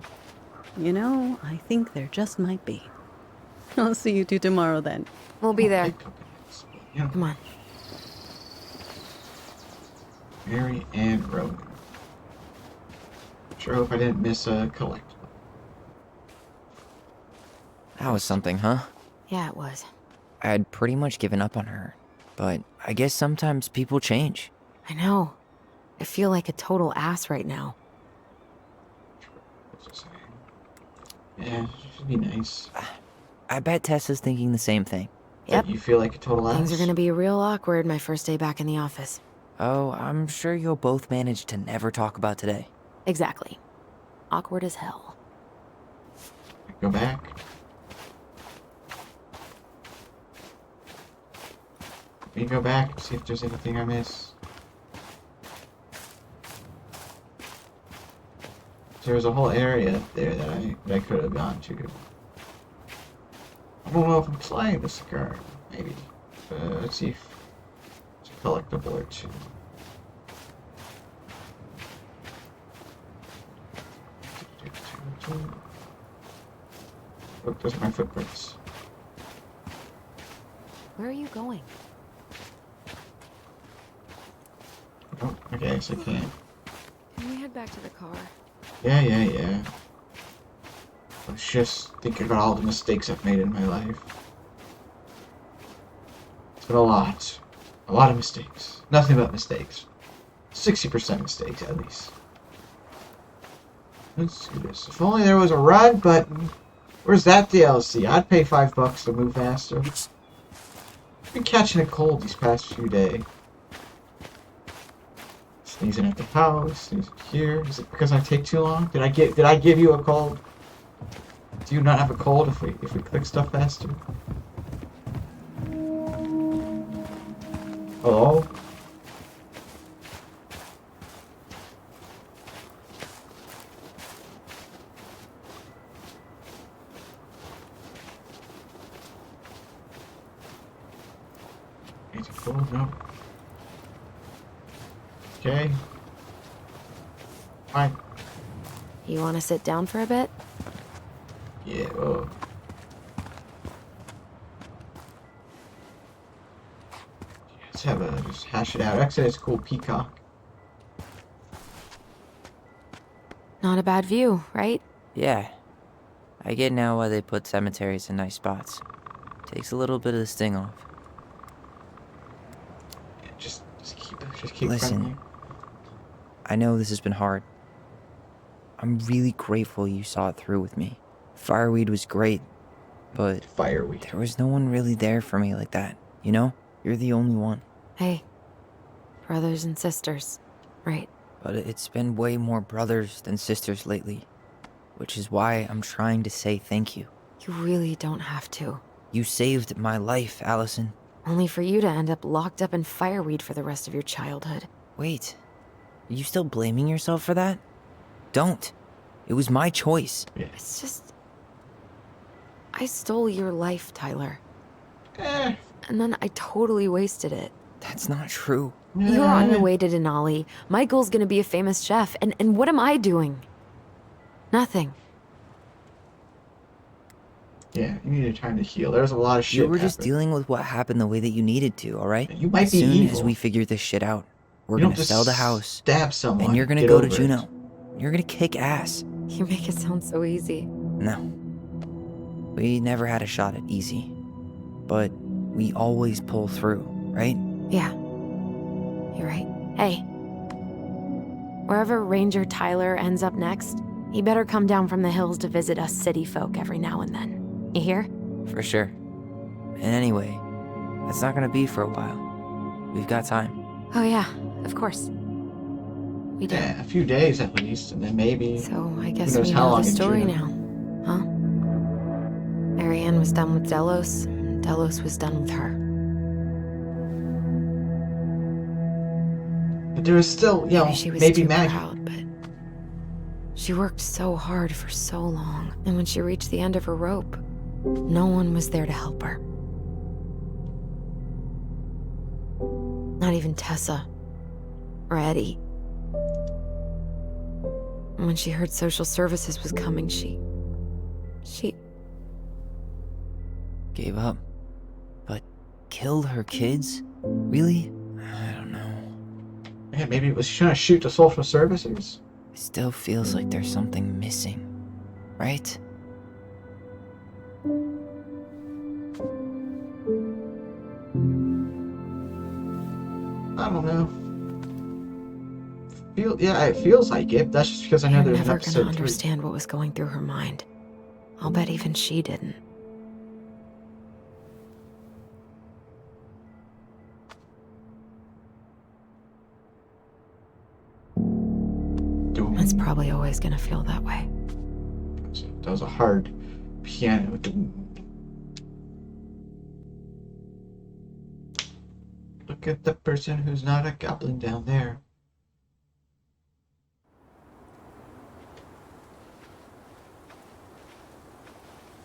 [SPEAKER 9] You know, I think there just might be. I'll see you two tomorrow then.
[SPEAKER 2] We'll be there.
[SPEAKER 1] Yeah.
[SPEAKER 2] Come on.
[SPEAKER 1] Mary and Rowan. Sure hope I didn't miss a collectible.
[SPEAKER 4] That was something, huh?
[SPEAKER 2] Yeah, it was.
[SPEAKER 4] I had pretty much given up on her, but I guess sometimes people change.
[SPEAKER 2] I know. I feel like a total ass right now.
[SPEAKER 1] Yeah, it should be nice.
[SPEAKER 4] I bet Tessa's thinking the same thing.
[SPEAKER 2] Yep.
[SPEAKER 1] That you feel like a total ass?
[SPEAKER 2] Things are gonna be real awkward my first day back in the office.
[SPEAKER 4] Oh, I'm sure you'll both manage to never talk about today.
[SPEAKER 2] Exactly. Awkward as hell.
[SPEAKER 1] Go back. Let me go back and see if there's anything I miss. There was a whole area up there that I could have gone to. I don't know if I'm playing this card. Maybe. Let's see if it's a collectible or two. Look, those are my footprints.
[SPEAKER 2] Where are you going?
[SPEAKER 1] Oh, okay, yes I can.
[SPEAKER 2] Can we head back to the car?
[SPEAKER 1] Yeah. I was just thinking about all the mistakes I've made in my life. It's been a lot. A lot of mistakes. Nothing but mistakes. 60% mistakes, at least. Let's do this. If only there was a run button. Where's that DLC? I'd pay $5 to move faster. I've been catching a cold these past few days. Sneezing at the house, sneezing here. Is it because I take too long? Did I give you a cold? Do you not have a cold if we click stuff faster? Hello? Is it cold? No. Okay. Fine.
[SPEAKER 2] You want to sit down for a bit?
[SPEAKER 1] Yeah, oh. Just hash it out. Actually, it's a cool peacock.
[SPEAKER 2] Not a bad view, right?
[SPEAKER 4] Yeah. I get now why they put cemeteries in nice spots. Takes a little bit of the sting off.
[SPEAKER 1] Yeah, just keep
[SPEAKER 4] Listen,
[SPEAKER 1] friendly.
[SPEAKER 4] I know this has been hard. I'm really grateful you saw it through with me. Fireweed was great, but
[SPEAKER 1] Fireweed.
[SPEAKER 4] there was no one really there for me like that, you know? You're the only one.
[SPEAKER 2] Hey, brothers and sisters, right?
[SPEAKER 4] But it's been way more brothers than sisters lately, which is why I'm trying to say thank you.
[SPEAKER 2] You really don't have to.
[SPEAKER 4] You saved my life, Alyson.
[SPEAKER 2] Only for you to end up locked up in fireweed for the rest of your childhood.
[SPEAKER 4] Wait, are you still blaming yourself for that? Don't. It was my choice.
[SPEAKER 1] Yeah.
[SPEAKER 2] It's just... I stole your life, Tyler. And then I totally wasted it.
[SPEAKER 4] That's not true.
[SPEAKER 2] You're on your way to Denali. Michael's gonna be a famous chef, and what am I doing? Nothing.
[SPEAKER 1] Yeah, you needed time to heal. There's a lot of shit.
[SPEAKER 4] You were just
[SPEAKER 1] happened.
[SPEAKER 4] dealing with what happened the way that you needed to, alright?
[SPEAKER 1] You might
[SPEAKER 4] as
[SPEAKER 1] be
[SPEAKER 4] soon
[SPEAKER 1] evil.
[SPEAKER 4] as we figure this shit out, we're
[SPEAKER 1] You don't
[SPEAKER 4] gonna
[SPEAKER 1] just
[SPEAKER 4] sell the house,
[SPEAKER 1] stab someone,
[SPEAKER 4] and you're gonna
[SPEAKER 1] get
[SPEAKER 4] go to
[SPEAKER 1] over it.
[SPEAKER 4] Juneau. You're gonna kick ass.
[SPEAKER 2] You make it sound so easy.
[SPEAKER 4] No. We never had a shot at easy. But we always pull through, right?
[SPEAKER 2] Yeah. You're right. Hey. Wherever Ranger Tyler ends up next, he better come down from the hills to visit us city folk every now and then. You hear?
[SPEAKER 4] For sure. And anyway, that's not gonna be for a while. We've got time.
[SPEAKER 2] Oh yeah, of course. We do.
[SPEAKER 1] Yeah, a few days at least, and then maybe.
[SPEAKER 2] So I guess
[SPEAKER 1] knows
[SPEAKER 2] we
[SPEAKER 1] how
[SPEAKER 2] know
[SPEAKER 1] long
[SPEAKER 2] the
[SPEAKER 1] in
[SPEAKER 2] story
[SPEAKER 1] Juneau.
[SPEAKER 2] now, huh? Marianne was done with Delos, and Delos was done with her.
[SPEAKER 1] But there was still, you know,
[SPEAKER 2] Maybe she was
[SPEAKER 1] maybe
[SPEAKER 2] too
[SPEAKER 1] Maggie.
[SPEAKER 2] proud, but she worked so hard for so long, and when she reached the end of her rope, no one was there to help her. Not even Tessa or Eddie. And when she heard social services was coming, she
[SPEAKER 5] Gave up. But killed her kids? Really? I don't know.
[SPEAKER 1] Yeah, maybe it was trying to shoot the social services.
[SPEAKER 5] It still feels like there's something missing, right?
[SPEAKER 1] I don't know. It feels like it. That's just because I know
[SPEAKER 2] You're
[SPEAKER 1] there's an
[SPEAKER 2] never
[SPEAKER 1] episode
[SPEAKER 2] gonna
[SPEAKER 1] 3.
[SPEAKER 2] understand what was going through her mind. I'll bet even she didn't. It's probably always gonna feel that way.
[SPEAKER 1] That was a hard piano. Look at the person who's not a goblin down there.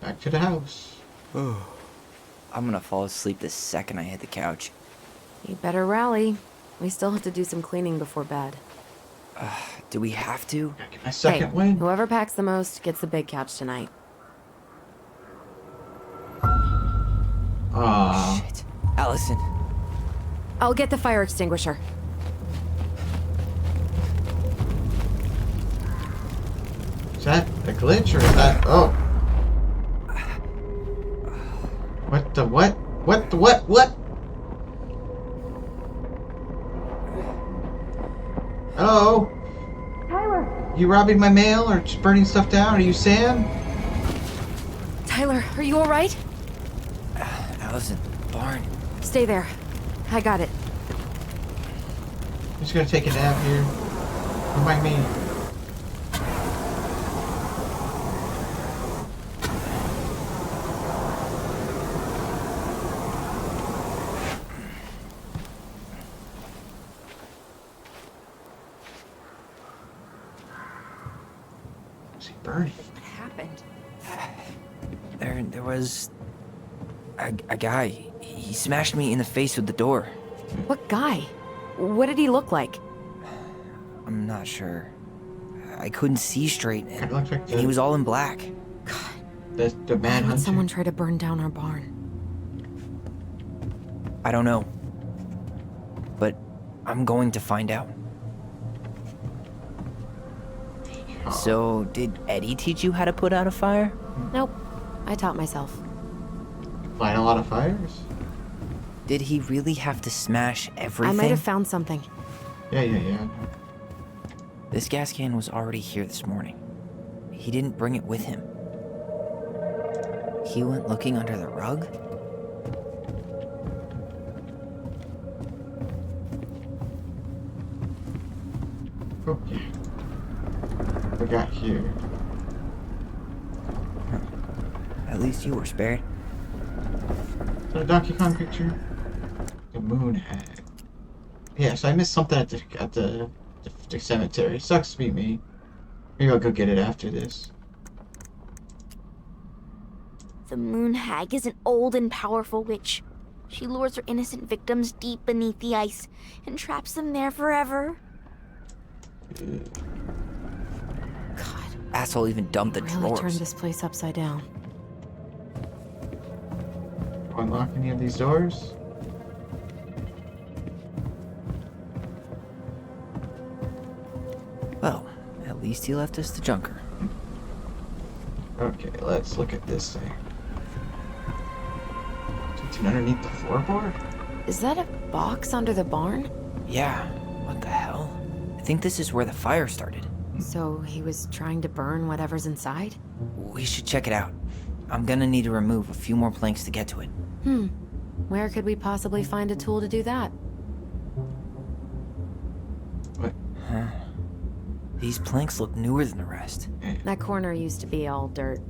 [SPEAKER 1] Back to the house.
[SPEAKER 5] I'm gonna fall asleep the second I hit the couch.
[SPEAKER 2] You better rally. We still have to do some cleaning before bed.
[SPEAKER 5] Do we have to?
[SPEAKER 1] Gotta get my second
[SPEAKER 2] Hey,
[SPEAKER 1] win.
[SPEAKER 2] whoever packs the most gets the big couch tonight.
[SPEAKER 5] Shit. Alyson.
[SPEAKER 2] I'll get the fire extinguisher.
[SPEAKER 1] Is that a glitch or is that... Oh. What the what? What the what? Hello? Tyler. You robbing my mail or just burning stuff down? Are you Sam?
[SPEAKER 2] Tyler, are you alright?
[SPEAKER 5] Alyson, barn.
[SPEAKER 2] Stay there. I got it.
[SPEAKER 1] I'm just gonna take a nap here. Don't mind me. Is he burning?
[SPEAKER 2] What happened?
[SPEAKER 5] There was... a guy. He smashed me in the face with the door.
[SPEAKER 2] What guy? What did he look like?
[SPEAKER 5] I'm not sure. I couldn't see straight,
[SPEAKER 1] Kinda looks like
[SPEAKER 5] and he was all in black.
[SPEAKER 1] the
[SPEAKER 2] Why
[SPEAKER 1] man
[SPEAKER 2] would
[SPEAKER 1] hunter.
[SPEAKER 2] someone try to burn down our barn?
[SPEAKER 5] I don't know. But I'm going to find out. So, did Eddie teach you how to put out a fire?
[SPEAKER 2] Nope. I taught myself.
[SPEAKER 1] Light a lot of fires?
[SPEAKER 5] Did he really have to smash everything?
[SPEAKER 2] I might have found something.
[SPEAKER 1] Yeah.
[SPEAKER 5] This gas can was already here this morning. He didn't bring it with him. He went looking under the rug?
[SPEAKER 1] Okay. What we got here?
[SPEAKER 5] At least you were spared.
[SPEAKER 1] Is that a Donkey Kong picture? The moon hag. Yes, I missed something at the cemetery. Sucks to be me. Maybe I'll go get it after this.
[SPEAKER 6] The moon hag is an old and powerful witch. She lures her innocent victims deep beneath the ice and traps them there forever.
[SPEAKER 2] God.
[SPEAKER 5] Asshole even dumped the
[SPEAKER 2] Really
[SPEAKER 5] drawers.
[SPEAKER 2] turned this place upside down.
[SPEAKER 1] Unlock any of these doors?
[SPEAKER 5] Well, at least he left us the junker.
[SPEAKER 1] Okay, let's look at this thing. Something underneath the floorboard?
[SPEAKER 2] Is that a box under the barn?
[SPEAKER 5] Yeah, what the hell? I think this is where the fire started.
[SPEAKER 2] So he was trying to burn whatever's inside?
[SPEAKER 5] We should check it out. I'm gonna need to remove a few more planks to get to it.
[SPEAKER 2] Where could we possibly find a tool to do that?
[SPEAKER 1] What?
[SPEAKER 5] Huh. These planks look newer than the rest.
[SPEAKER 2] That corner used to be all dirt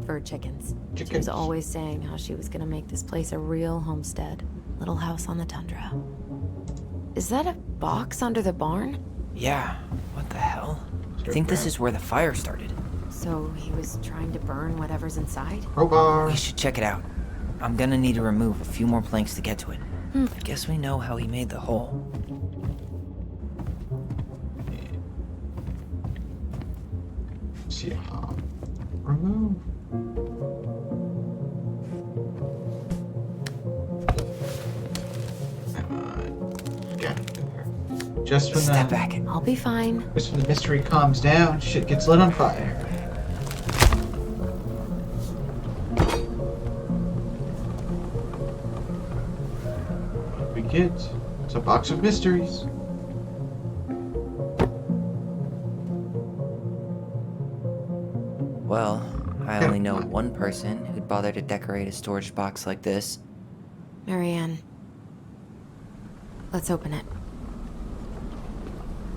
[SPEAKER 2] for chickens. She was
[SPEAKER 1] Chickens.
[SPEAKER 2] always saying how she was gonna make this place a real homestead. Little house on the tundra. Is that a box under the barn?
[SPEAKER 5] Yeah, what the hell? I think this is where the fire started.
[SPEAKER 2] So he was trying to burn whatever's inside?
[SPEAKER 1] Crowbar.
[SPEAKER 5] We should check it out. I'm gonna need to remove a few more planks to get to it. I guess we know how he made the hole.
[SPEAKER 1] See, remove. Just when
[SPEAKER 4] Step back.
[SPEAKER 2] I'll be fine.
[SPEAKER 1] just when the mystery calms down, shit gets lit on fire. What we get? It's a box of mysteries.
[SPEAKER 4] Well, I only know one person who'd bother to decorate a storage box like this.
[SPEAKER 2] Marianne. Let's open it.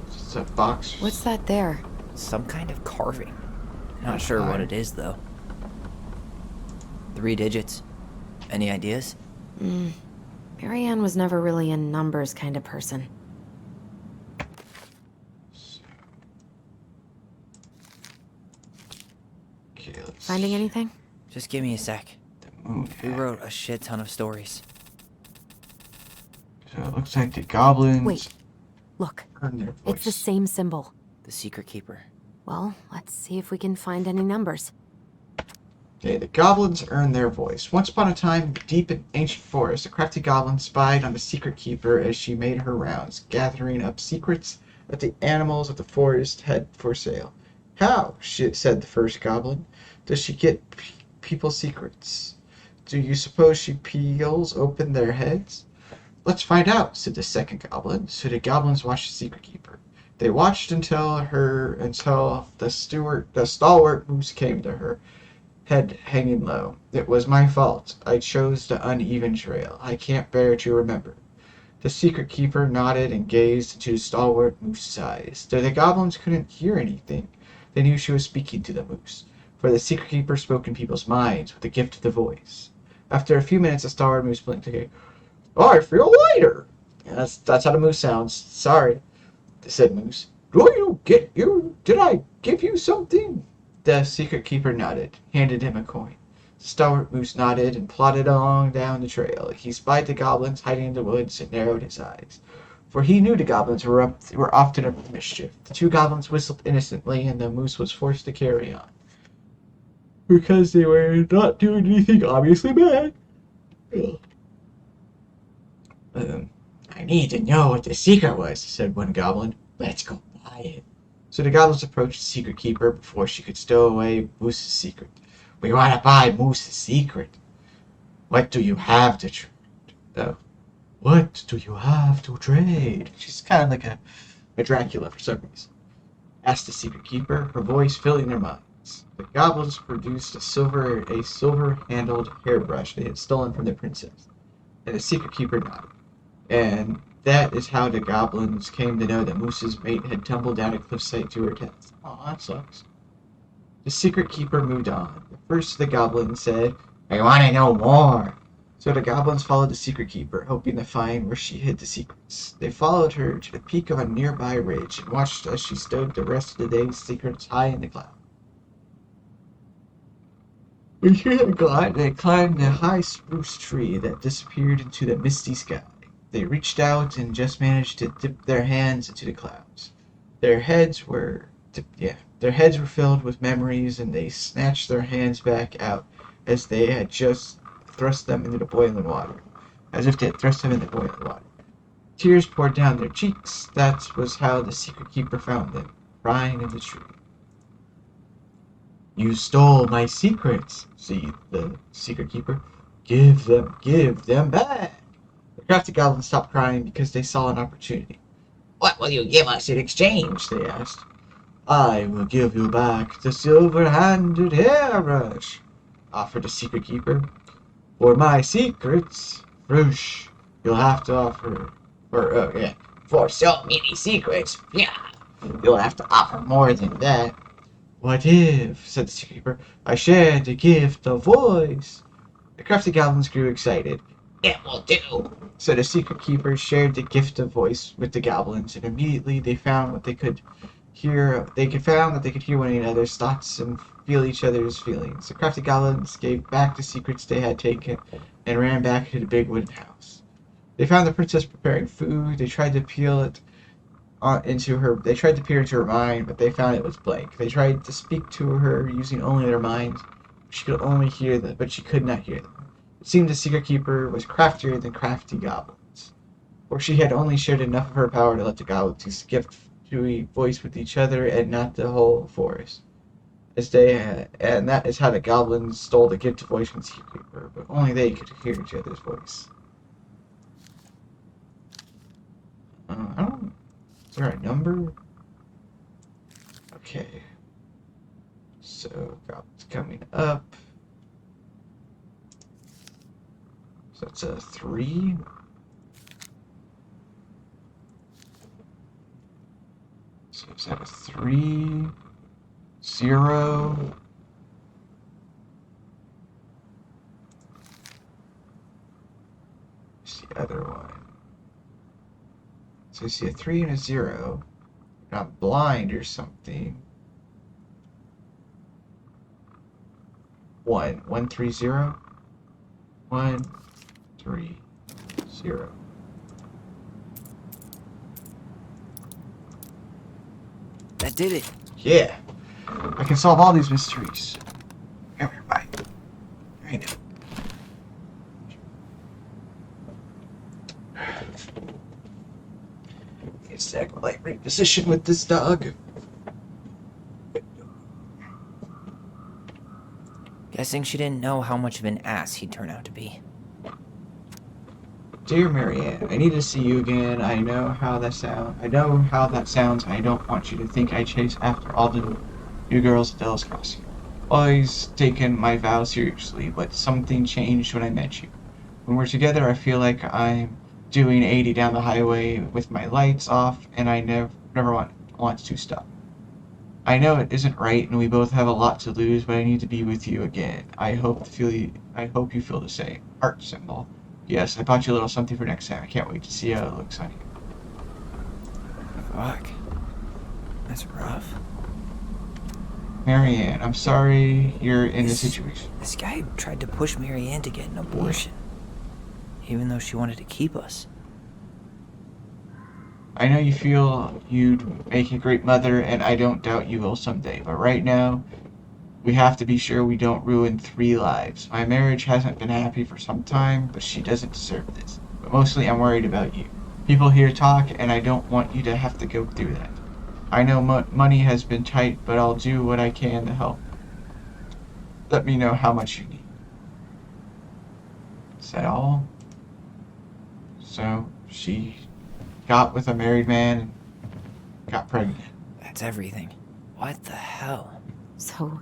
[SPEAKER 1] It's a box.
[SPEAKER 2] What's that there?
[SPEAKER 4] Some kind of carving. Not sure what it is, though. 3 digits. Any ideas?
[SPEAKER 2] Marianne was never really a numbers kind of person.
[SPEAKER 1] Okay, let's
[SPEAKER 2] Finding anything?
[SPEAKER 4] Just give me a sec.
[SPEAKER 1] the moon.
[SPEAKER 4] We wrote a shit ton of stories.
[SPEAKER 1] So it looks like the goblins.
[SPEAKER 2] Wait. Look.
[SPEAKER 1] Earn their
[SPEAKER 2] It's the
[SPEAKER 1] voice.
[SPEAKER 2] same symbol.
[SPEAKER 4] The Secret Keeper.
[SPEAKER 2] Well, let's see if we can find any numbers.
[SPEAKER 1] Okay, the goblins earn their voice. Once upon a time, deep in ancient forest, a crafty goblin spied on the secret keeper as she made her rounds, gathering up secrets that the animals of the forest had for sale. How, said the first goblin, does she get people's secrets? Do you suppose she peels open their heads? Let's find out, said the second goblin. So the goblins watched the secret keeper. They watched until the stalwart moose came to her, head hanging low. It was my fault. I chose the uneven trail. I can't bear to remember. The secret keeper nodded and gazed into the stalwart moose's eyes. Though the goblins couldn't hear anything, they knew she was speaking to the moose, for the secret keeper spoke in people's minds with the gift of the voice. After a few minutes, the stalwart moose blinked again. I feel lighter. Yeah, that's how the moose sounds. Sorry, said Moose. Did I give you something? The secret keeper nodded, handed him a coin. Stalwart Moose nodded and plodded along down the trail. He spied the goblins hiding in the woods and narrowed his eyes, for he knew the goblins were often up to mischief. The 2 goblins whistled innocently, and the moose was forced to carry on, because they were not doing anything obviously bad. I need to know what the secret was, said one goblin. Let's go buy it. So the goblins approached the secret keeper before she could stow away Moose's secret. We want to buy Moose's secret. What do you have to trade? What do you have to trade? She's kind of like a Dracula for some reason. Asked the secret keeper, her voice filling their minds. The goblins produced a silver-handled hairbrush they had stolen from the princess, and the secret keeper nodded. And that is how the goblins came to know that Moose's mate had tumbled down a cliffside to her death. Aw, that sucks. The secret keeper moved on. First, the goblin said, I want to know more. So the goblins followed the secret keeper, hoping to find where she hid the secrets. They followed her to the peak of a nearby ridge and watched as she stowed the rest of the day's secrets high in the cloud. When she had gone, they climbed a high spruce tree that disappeared into the misty sky. They reached out and just managed to dip their hands into the clouds. Their heads were filled with memories, and they snatched their hands back out as they had just thrust them into the boiling water. As if they had thrust them into the boiling water. Tears poured down their cheeks. That was how the secret keeper found them, crying in the tree. You stole my secrets, said the secret keeper. Give them back. The crafty goblins stopped crying because they saw an opportunity. What will you give us in exchange? They asked. I will give you back the silver-handed hairbrush, offered the secret keeper. For my secrets, Roosh, you'll have to offer... For so many secrets, you'll have to offer more than that. What if, said the secret keeper, I shared the gift of voice? The crafty goblins grew excited. It will do. So the secret keeper shared the gift of voice with the goblins, and immediately they found what they could hear. They found that they could hear one another's thoughts and feel each other's feelings. The crafty goblins gave back the secrets they had taken and ran back to the big wooden house. They found the princess preparing food. They tried to peer into her mind, but they found it was blank. They tried to speak to her using only their minds. She could only hear them, but she could not hear them. It seemed the secret keeper was craftier than crafty goblins. or she had only shared enough of her power to let the galaxies gift to a voice with each other and not the whole forest. And that is how the goblins stole the gift of voice from Seakeeper, but only they could hear each other's voice. I don't. Is there a number? Okay. So, goblins coming up. So that's a 3. So is that a 3? 0. What's the other one? So I see a 3 and a 0. Not blind or something. 1. 1, 3, 0. 1, 3, 0.
[SPEAKER 5] That did it.
[SPEAKER 1] Yeah. I can solve all these mysteries. Come here, bye. I know. Get back my light right position with this dog.
[SPEAKER 5] Guessing she didn't know how much of an ass he'd turn out to be.
[SPEAKER 1] Dear Marianne, I need to see you again. I know how that sounds. I don't want you to think I chase after all the new girls at Delos Crossing. Always taken my vows seriously, but something changed when I met you. When we're together, I feel like I'm doing 80 down the highway with my lights off, and I never want to stop. I know it isn't right, and we both have a lot to lose, but I need to be with you again. I hope you feel the same. Heart symbol. Yes, I bought you a little something for next time. I can't wait to see how it looks on you.
[SPEAKER 5] Fuck. That's rough.
[SPEAKER 1] Marianne, I'm sorry you're in this situation.
[SPEAKER 5] This guy tried to push Marianne to get an abortion. Even though she wanted to keep us.
[SPEAKER 1] I know you feel you'd make a great mother, and I don't doubt you will someday. But right now, we have to be sure we don't ruin 3 lives. My marriage hasn't been happy for some time, but she doesn't deserve this. But mostly I'm worried about you. People here talk, and I don't want you to have to go through that. I know money has been tight, but I'll do what I can to help. Let me know how much you need. Is that all? So, she got with a married man and got pregnant.
[SPEAKER 5] That's everything. What the hell?
[SPEAKER 2] So,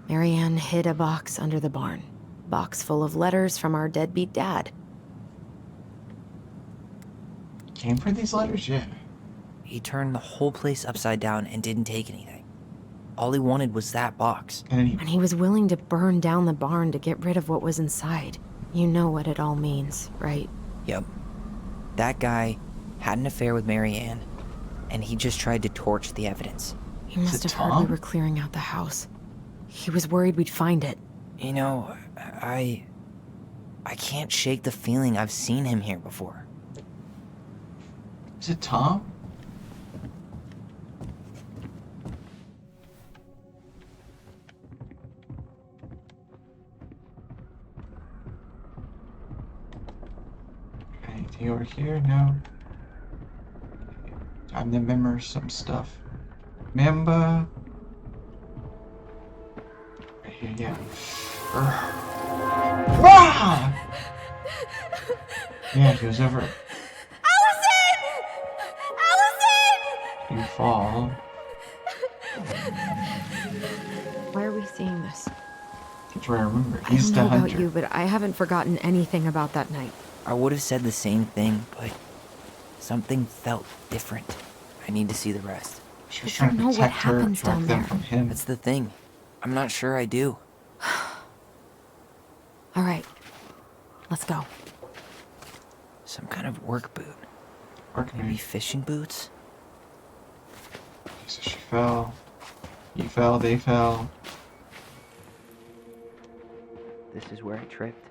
[SPEAKER 2] Marianne hid a box under the barn. Box full of letters from our deadbeat dad.
[SPEAKER 1] Came for these letters? Yeah.
[SPEAKER 5] He turned the whole place upside down and didn't take anything. All he wanted was that box.
[SPEAKER 2] And he was willing to burn down the barn to get rid of what was inside. You know what it all means, right?
[SPEAKER 5] Yep. That guy had an affair with Marianne, and he just tried to torch the evidence.
[SPEAKER 2] He must have heard we were clearing out the house. He was worried we'd find it.
[SPEAKER 5] You know, I can't shake the feeling I've seen him here before.
[SPEAKER 1] Is it Tom? Anything over here? No. Time to remember some stuff. Remember? Right here, yeah. Ah! Yeah, he was over.
[SPEAKER 6] Alyson! Alyson!
[SPEAKER 1] You fall.
[SPEAKER 2] Why are we seeing this?
[SPEAKER 1] That's where I remember.
[SPEAKER 2] I
[SPEAKER 1] He's
[SPEAKER 2] don't
[SPEAKER 1] the
[SPEAKER 2] know
[SPEAKER 1] hunter.
[SPEAKER 2] about you, but I haven't forgotten anything about that night.
[SPEAKER 5] I would have said the same thing, but something felt different. I need to see the rest.
[SPEAKER 1] She was
[SPEAKER 2] But
[SPEAKER 1] trying
[SPEAKER 2] you
[SPEAKER 1] to
[SPEAKER 2] know what
[SPEAKER 1] protect her,
[SPEAKER 2] happens
[SPEAKER 1] protect
[SPEAKER 2] down
[SPEAKER 1] them
[SPEAKER 2] there.
[SPEAKER 1] from him.
[SPEAKER 5] That's the thing. I'm not sure I do.
[SPEAKER 2] All right, let's go.
[SPEAKER 5] Some kind of work boot. Maybe fishing boots?
[SPEAKER 1] So she fell. He fell, they fell.
[SPEAKER 5] This is where I tripped.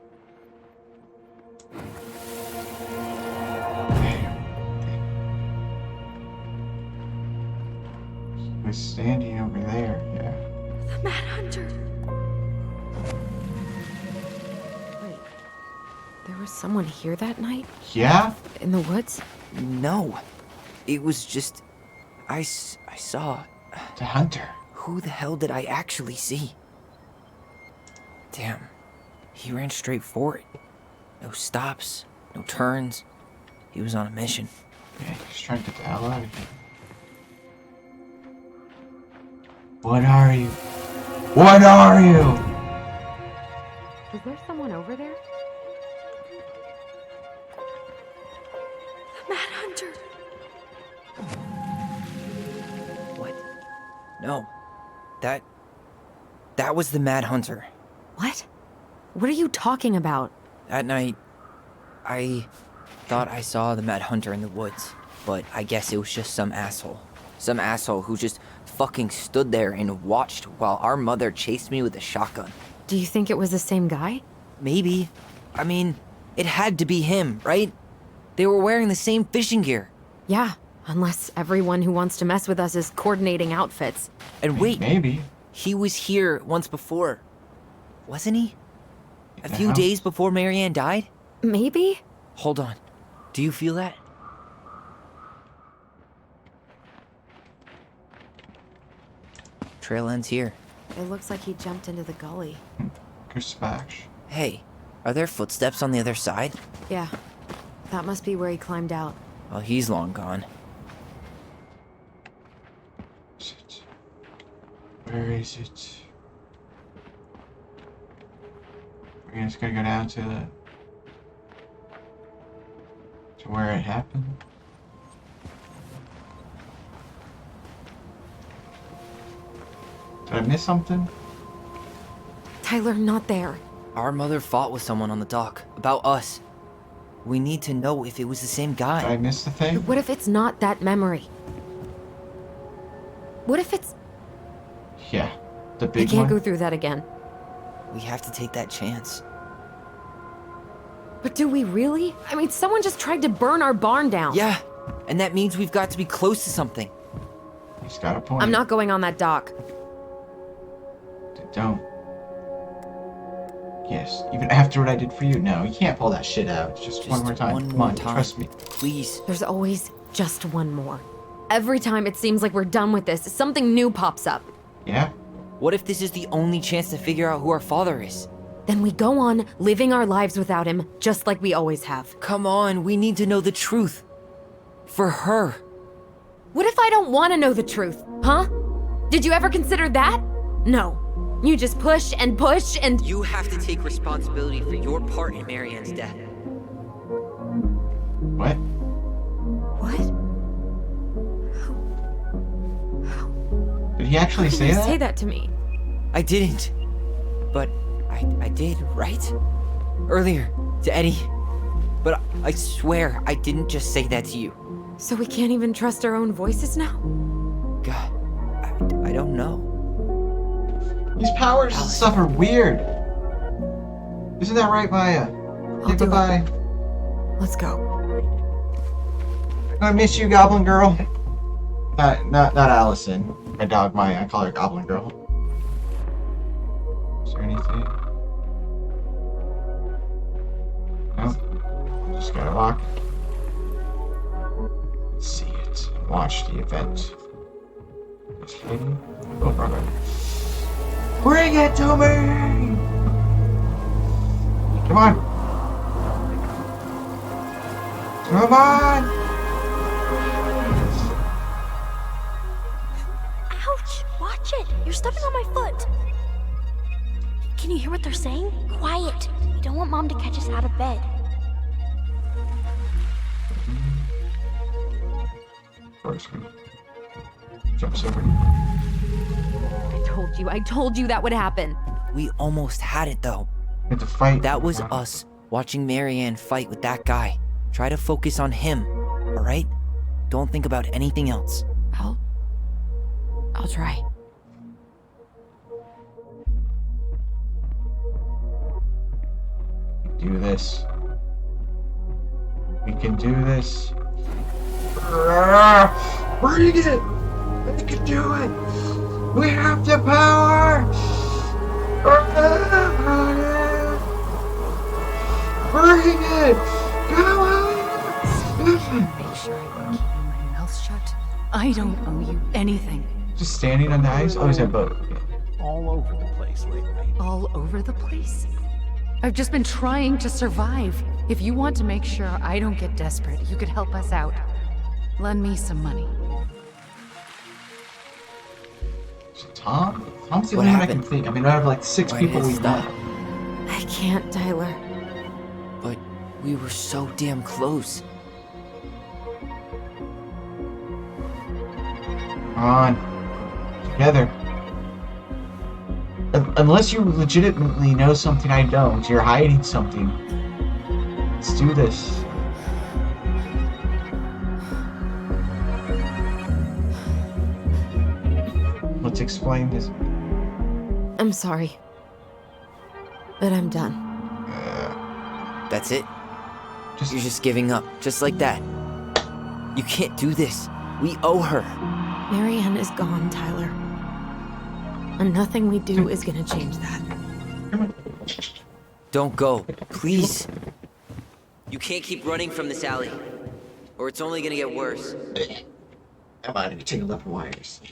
[SPEAKER 1] He was standing over there, yeah.
[SPEAKER 6] The Mad Hunter.
[SPEAKER 2] Wait, there was Was someone here that night?
[SPEAKER 1] Yeah?
[SPEAKER 2] In the woods?
[SPEAKER 5] No. It was just... I saw...
[SPEAKER 1] The hunter.
[SPEAKER 5] Who the hell did I actually see? Damn. He ran straight for it. No stops, no turns. He was on a mission.
[SPEAKER 1] Yeah, he's trying to get the hell out of here. What are you? What are you?
[SPEAKER 2] Is there someone over there?
[SPEAKER 6] The Mad Hunter.
[SPEAKER 5] What? No. That was the Mad Hunter.
[SPEAKER 2] What? What are you talking about?
[SPEAKER 5] That night, I thought I saw the Mad Hunter in the woods, but I guess it was just some asshole. Some asshole who just fucking stood there and watched while our mother chased me with a shotgun.
[SPEAKER 2] Do you think it was the same guy?
[SPEAKER 5] Maybe. I mean, it had to be him, right? They were wearing the same fishing gear.
[SPEAKER 2] Yeah, unless everyone who wants to mess with us is coordinating outfits.
[SPEAKER 5] And wait,
[SPEAKER 1] Maybe.
[SPEAKER 5] he was here once before, wasn't he? A
[SPEAKER 1] The
[SPEAKER 5] few
[SPEAKER 1] house.
[SPEAKER 5] days before Marianne died?
[SPEAKER 2] Maybe?
[SPEAKER 5] Hold on. Do you feel that? Trail ends here.
[SPEAKER 2] It looks like he jumped into the gully.
[SPEAKER 1] Dispatch.
[SPEAKER 5] Hey, are there footsteps on the other side?
[SPEAKER 2] Yeah, that must be where he climbed out.
[SPEAKER 5] Well, he's long gone.
[SPEAKER 1] Where is it? We're just gonna go down to where it happened. Did I miss something?
[SPEAKER 2] Tyler, not there.
[SPEAKER 5] Our mother fought with someone on the dock about us. We need to know if it was the same
[SPEAKER 1] Did I
[SPEAKER 5] guy.
[SPEAKER 1] miss the thing?
[SPEAKER 2] What if it's not that memory? What if it's...
[SPEAKER 1] Yeah, the
[SPEAKER 2] I
[SPEAKER 1] big
[SPEAKER 2] can't
[SPEAKER 1] one.
[SPEAKER 2] go through that again.
[SPEAKER 5] We have to take that chance.
[SPEAKER 2] But do we really? I mean, someone just tried to burn our barn down.
[SPEAKER 5] Yeah, and that means we've got to be close to something.
[SPEAKER 1] He's got a point.
[SPEAKER 2] I'm not going on that dock.
[SPEAKER 1] Don't. Yes, even after what I did for you. No, you can't pull that shit out. Just one more time.
[SPEAKER 5] One
[SPEAKER 1] Come
[SPEAKER 5] more
[SPEAKER 1] on,
[SPEAKER 5] time.
[SPEAKER 1] trust me.
[SPEAKER 5] Please.
[SPEAKER 2] There's always just one more. Every time it seems like we're done with this, something new pops up.
[SPEAKER 1] Yeah?
[SPEAKER 5] What if this is the only chance to figure out who our father is?
[SPEAKER 2] Then we go on living our lives without him, just like we always have.
[SPEAKER 5] Come on, we need to know the truth. For her.
[SPEAKER 2] What if I don't want to know the truth, huh? Did you ever consider that? No. You just push and push and...
[SPEAKER 5] You have to take responsibility for your part in Marianne's death.
[SPEAKER 1] What?
[SPEAKER 2] What?
[SPEAKER 1] Did he actually
[SPEAKER 2] How can
[SPEAKER 1] say
[SPEAKER 2] you
[SPEAKER 1] that?
[SPEAKER 2] say that to me?
[SPEAKER 5] I didn't. But I did, right? Earlier, to Eddie. But I swear I didn't just say that to you.
[SPEAKER 2] So we can't even trust our own voices now?
[SPEAKER 5] God, I don't know.
[SPEAKER 1] These powers and stuff are weird. Isn't that right, Maya?
[SPEAKER 2] I'll
[SPEAKER 1] Say
[SPEAKER 2] do it.
[SPEAKER 1] goodbye.
[SPEAKER 2] Let's go.
[SPEAKER 1] I miss you, Goblin Girl. Not Alyson. My dog Maya. I call her Goblin Girl. Is there anything? No. Just gotta walk. See it. Watch the event. This lady. Oh, wrong way. Bring it to me! Come on! Come on!
[SPEAKER 6] Ouch! Watch it! You're stepping on my foot! Can you hear what they're saying? Quiet! We don't want Mom to catch us out of bed.
[SPEAKER 1] First, jumps over.
[SPEAKER 2] I told you that would happen.
[SPEAKER 5] We almost had it though.
[SPEAKER 1] We had to fight.
[SPEAKER 5] That was us watching Marianne fight with that guy. Try to focus on him, alright? Don't think about anything else.
[SPEAKER 2] I'll try.
[SPEAKER 1] Do this. We can do this. Bring it! We can do it! We have the power! Bring it! Just standing on the ice? Oh, he's a boat.
[SPEAKER 10] All over the place lately.
[SPEAKER 7] All over the place? I've just been trying to survive. If you want to make sure I don't get desperate, you could help us out. Lend me some money.
[SPEAKER 1] Tom? Tom's the only one I can think. I mean, out of like 6 people we met.
[SPEAKER 2] I can't, Tyler.
[SPEAKER 5] But we were so damn close.
[SPEAKER 1] Come on. Together. Unless you legitimately know something I don't. You're hiding something. Let's do this. Let's explain this.
[SPEAKER 2] I'm sorry. But I'm done.
[SPEAKER 5] That's it? You're just giving up, just like that. You can't do this. We owe her.
[SPEAKER 2] Marianne is gone, Tyler. And nothing we do is gonna change that.
[SPEAKER 5] Don't go, please. You can't keep running from this alley, or it's only gonna get worse.
[SPEAKER 1] Come on, you take a look at wires.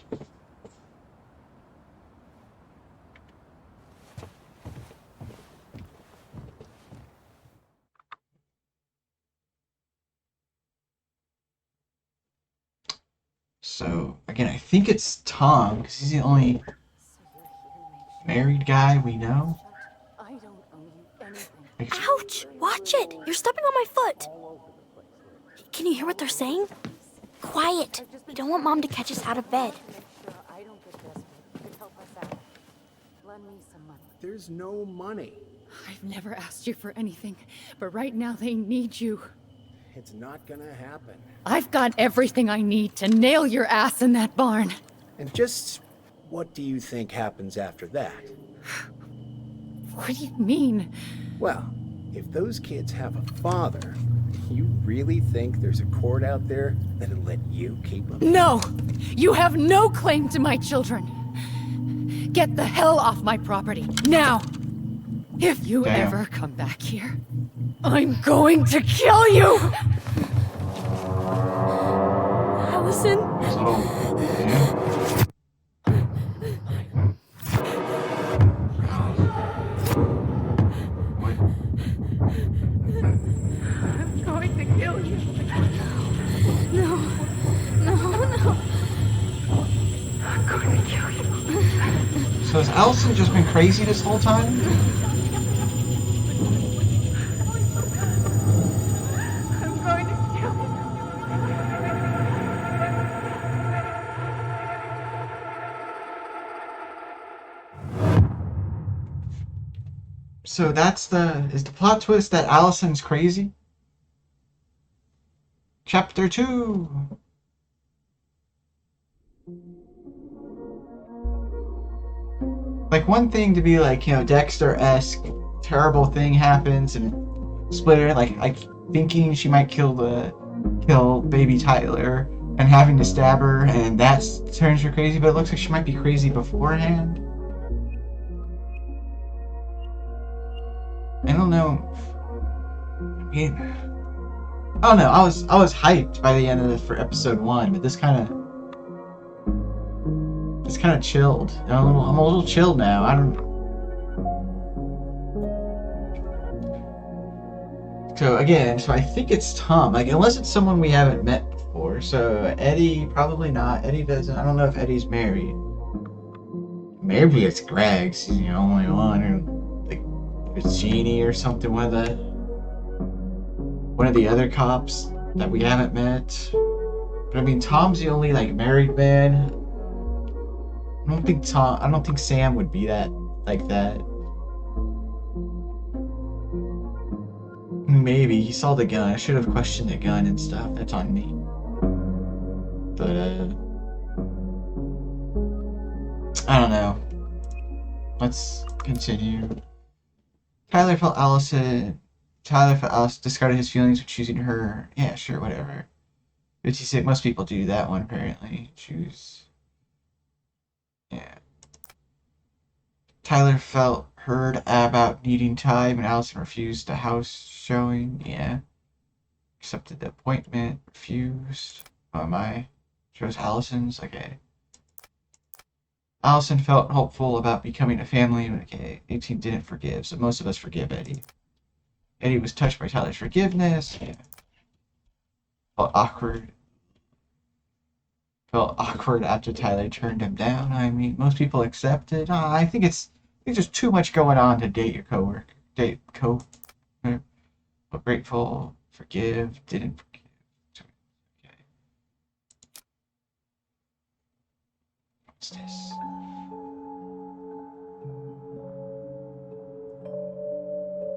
[SPEAKER 1] So, again, I think it's Tom, because he's the only married guy we know.
[SPEAKER 6] Ouch! Watch it! You're stepping on my foot! Can you hear what they're saying? Quiet! We don't want Mom to catch us out of bed.
[SPEAKER 10] There's no money.
[SPEAKER 7] I've never asked you for anything, but right now they need you.
[SPEAKER 10] It's not gonna happen.
[SPEAKER 7] I've got everything I need to nail your ass in that barn.
[SPEAKER 10] And just what do you think happens after that?
[SPEAKER 7] What do you mean?
[SPEAKER 10] Well, if those kids have a father, you really think there's a court out there that'll let you keep them?
[SPEAKER 7] No! You have no claim to my children. Get the hell off my property, now! If you ever come back here, I'm going to kill you!
[SPEAKER 6] Alyson?
[SPEAKER 7] I'm going to kill you.
[SPEAKER 6] No.
[SPEAKER 7] I'm going to kill you.
[SPEAKER 1] So has Alyson just been crazy this whole time?
[SPEAKER 7] I'm going to kill you.
[SPEAKER 1] So is the plot twist that Alyson's crazy? Chapter 2. Like, one thing to be like, Dexter-esque, terrible thing happens and split her, like thinking she might kill baby Tyler and having to stab her, and that turns her crazy, but it looks like she might be crazy beforehand. I don't know. I mean, I don't know. I was hyped by the end of for episode 1, but this kind of chilled. I'm a little chilled now. So I think it's Tom. Like, unless it's someone we haven't met before. So Eddie, probably not. Eddie doesn't. I don't know if Eddie's married. Maybe it's Greg's. He's the only one. Or like, it's Jeannie or something. One of the other cops that we haven't met. But I mean, Tom's the only like married man. I don't think Sam would be that like that. Maybe he saw the gun. I should have questioned the gun and stuff. That's on me. But I don't know. Let's continue. Tyler felt Alyson discarded his feelings for choosing her. Yeah, sure, whatever. But he said most people do that one apparently. Choose. Yeah. Tyler felt heard about needing time, and Alyson refused the house showing. Yeah. Accepted the appointment. Refused. Oh, am I? Chose Alyson's? Okay. Alyson felt hopeful about becoming a family. Okay, 18 didn't forgive, so most of us forgive Eddie. Eddie was touched by Tyler's forgiveness. Yeah. Felt awkward. Felt awkward after Tyler turned him down. I mean, most people accept it. I think there's too much going on to date your coworker. Date co. But grateful, forgive, didn't forgive. Okay. What's this?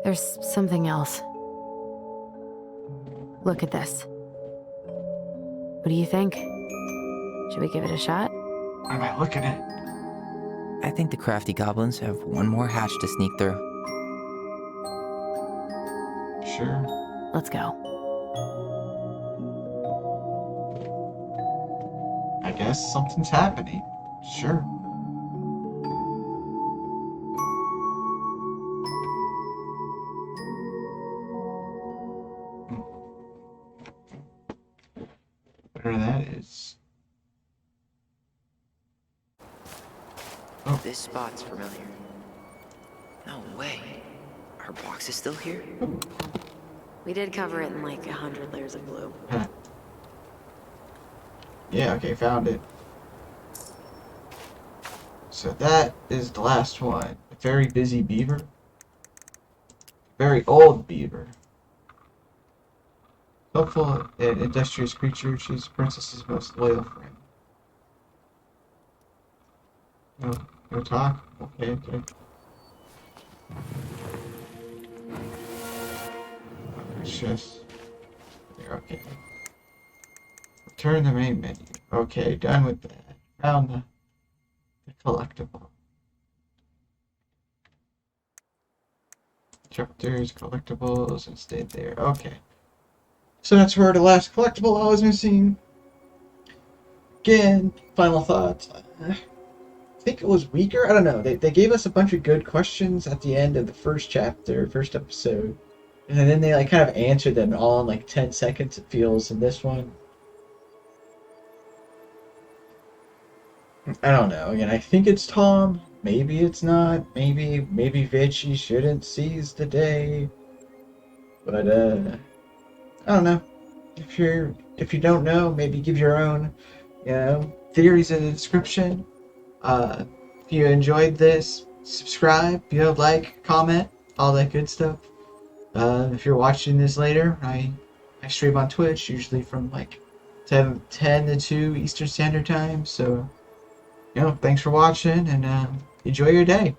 [SPEAKER 2] There's something else. Look at this. What do you think? Should we give it a shot?
[SPEAKER 1] What am I looking at?
[SPEAKER 5] I think the crafty goblins have one more hatch to sneak through.
[SPEAKER 1] Sure.
[SPEAKER 2] Let's go.
[SPEAKER 1] I guess something's happening. Sure. Whatever that is.
[SPEAKER 5] Oh. This spot's familiar. No way. Our box is still here?
[SPEAKER 2] We did cover it in like 100 layers of glue.
[SPEAKER 1] Huh. Yeah, okay, found it. So that is the last one. A very busy beaver. Very old beaver. Helpful and industrious creature, she's the princess's most loyal friend. No talk? Okay. Precious. There, okay. Return the main menu. Okay, done with that. Found the collectible. Chapters, collectibles, and stayed there. Okay. So that's where the last collectible I was missing. Again, final thoughts. I think it was weaker. I don't know. They gave us a bunch of good questions at the end of the first chapter, first episode. And then they like kind of answered them all in like 10 seconds, it feels, in this one. I don't know. Again, I think it's Tom. Maybe it's not. Maybe Vichy shouldn't seize the day. But I don't know. If you don't know, maybe give your own, theories in the description. If you enjoyed this, subscribe, like, comment, all that good stuff. If you're watching this later, I stream on Twitch, usually from like 10 to 2 Eastern Standard Time. So, thanks for watching and enjoy your day.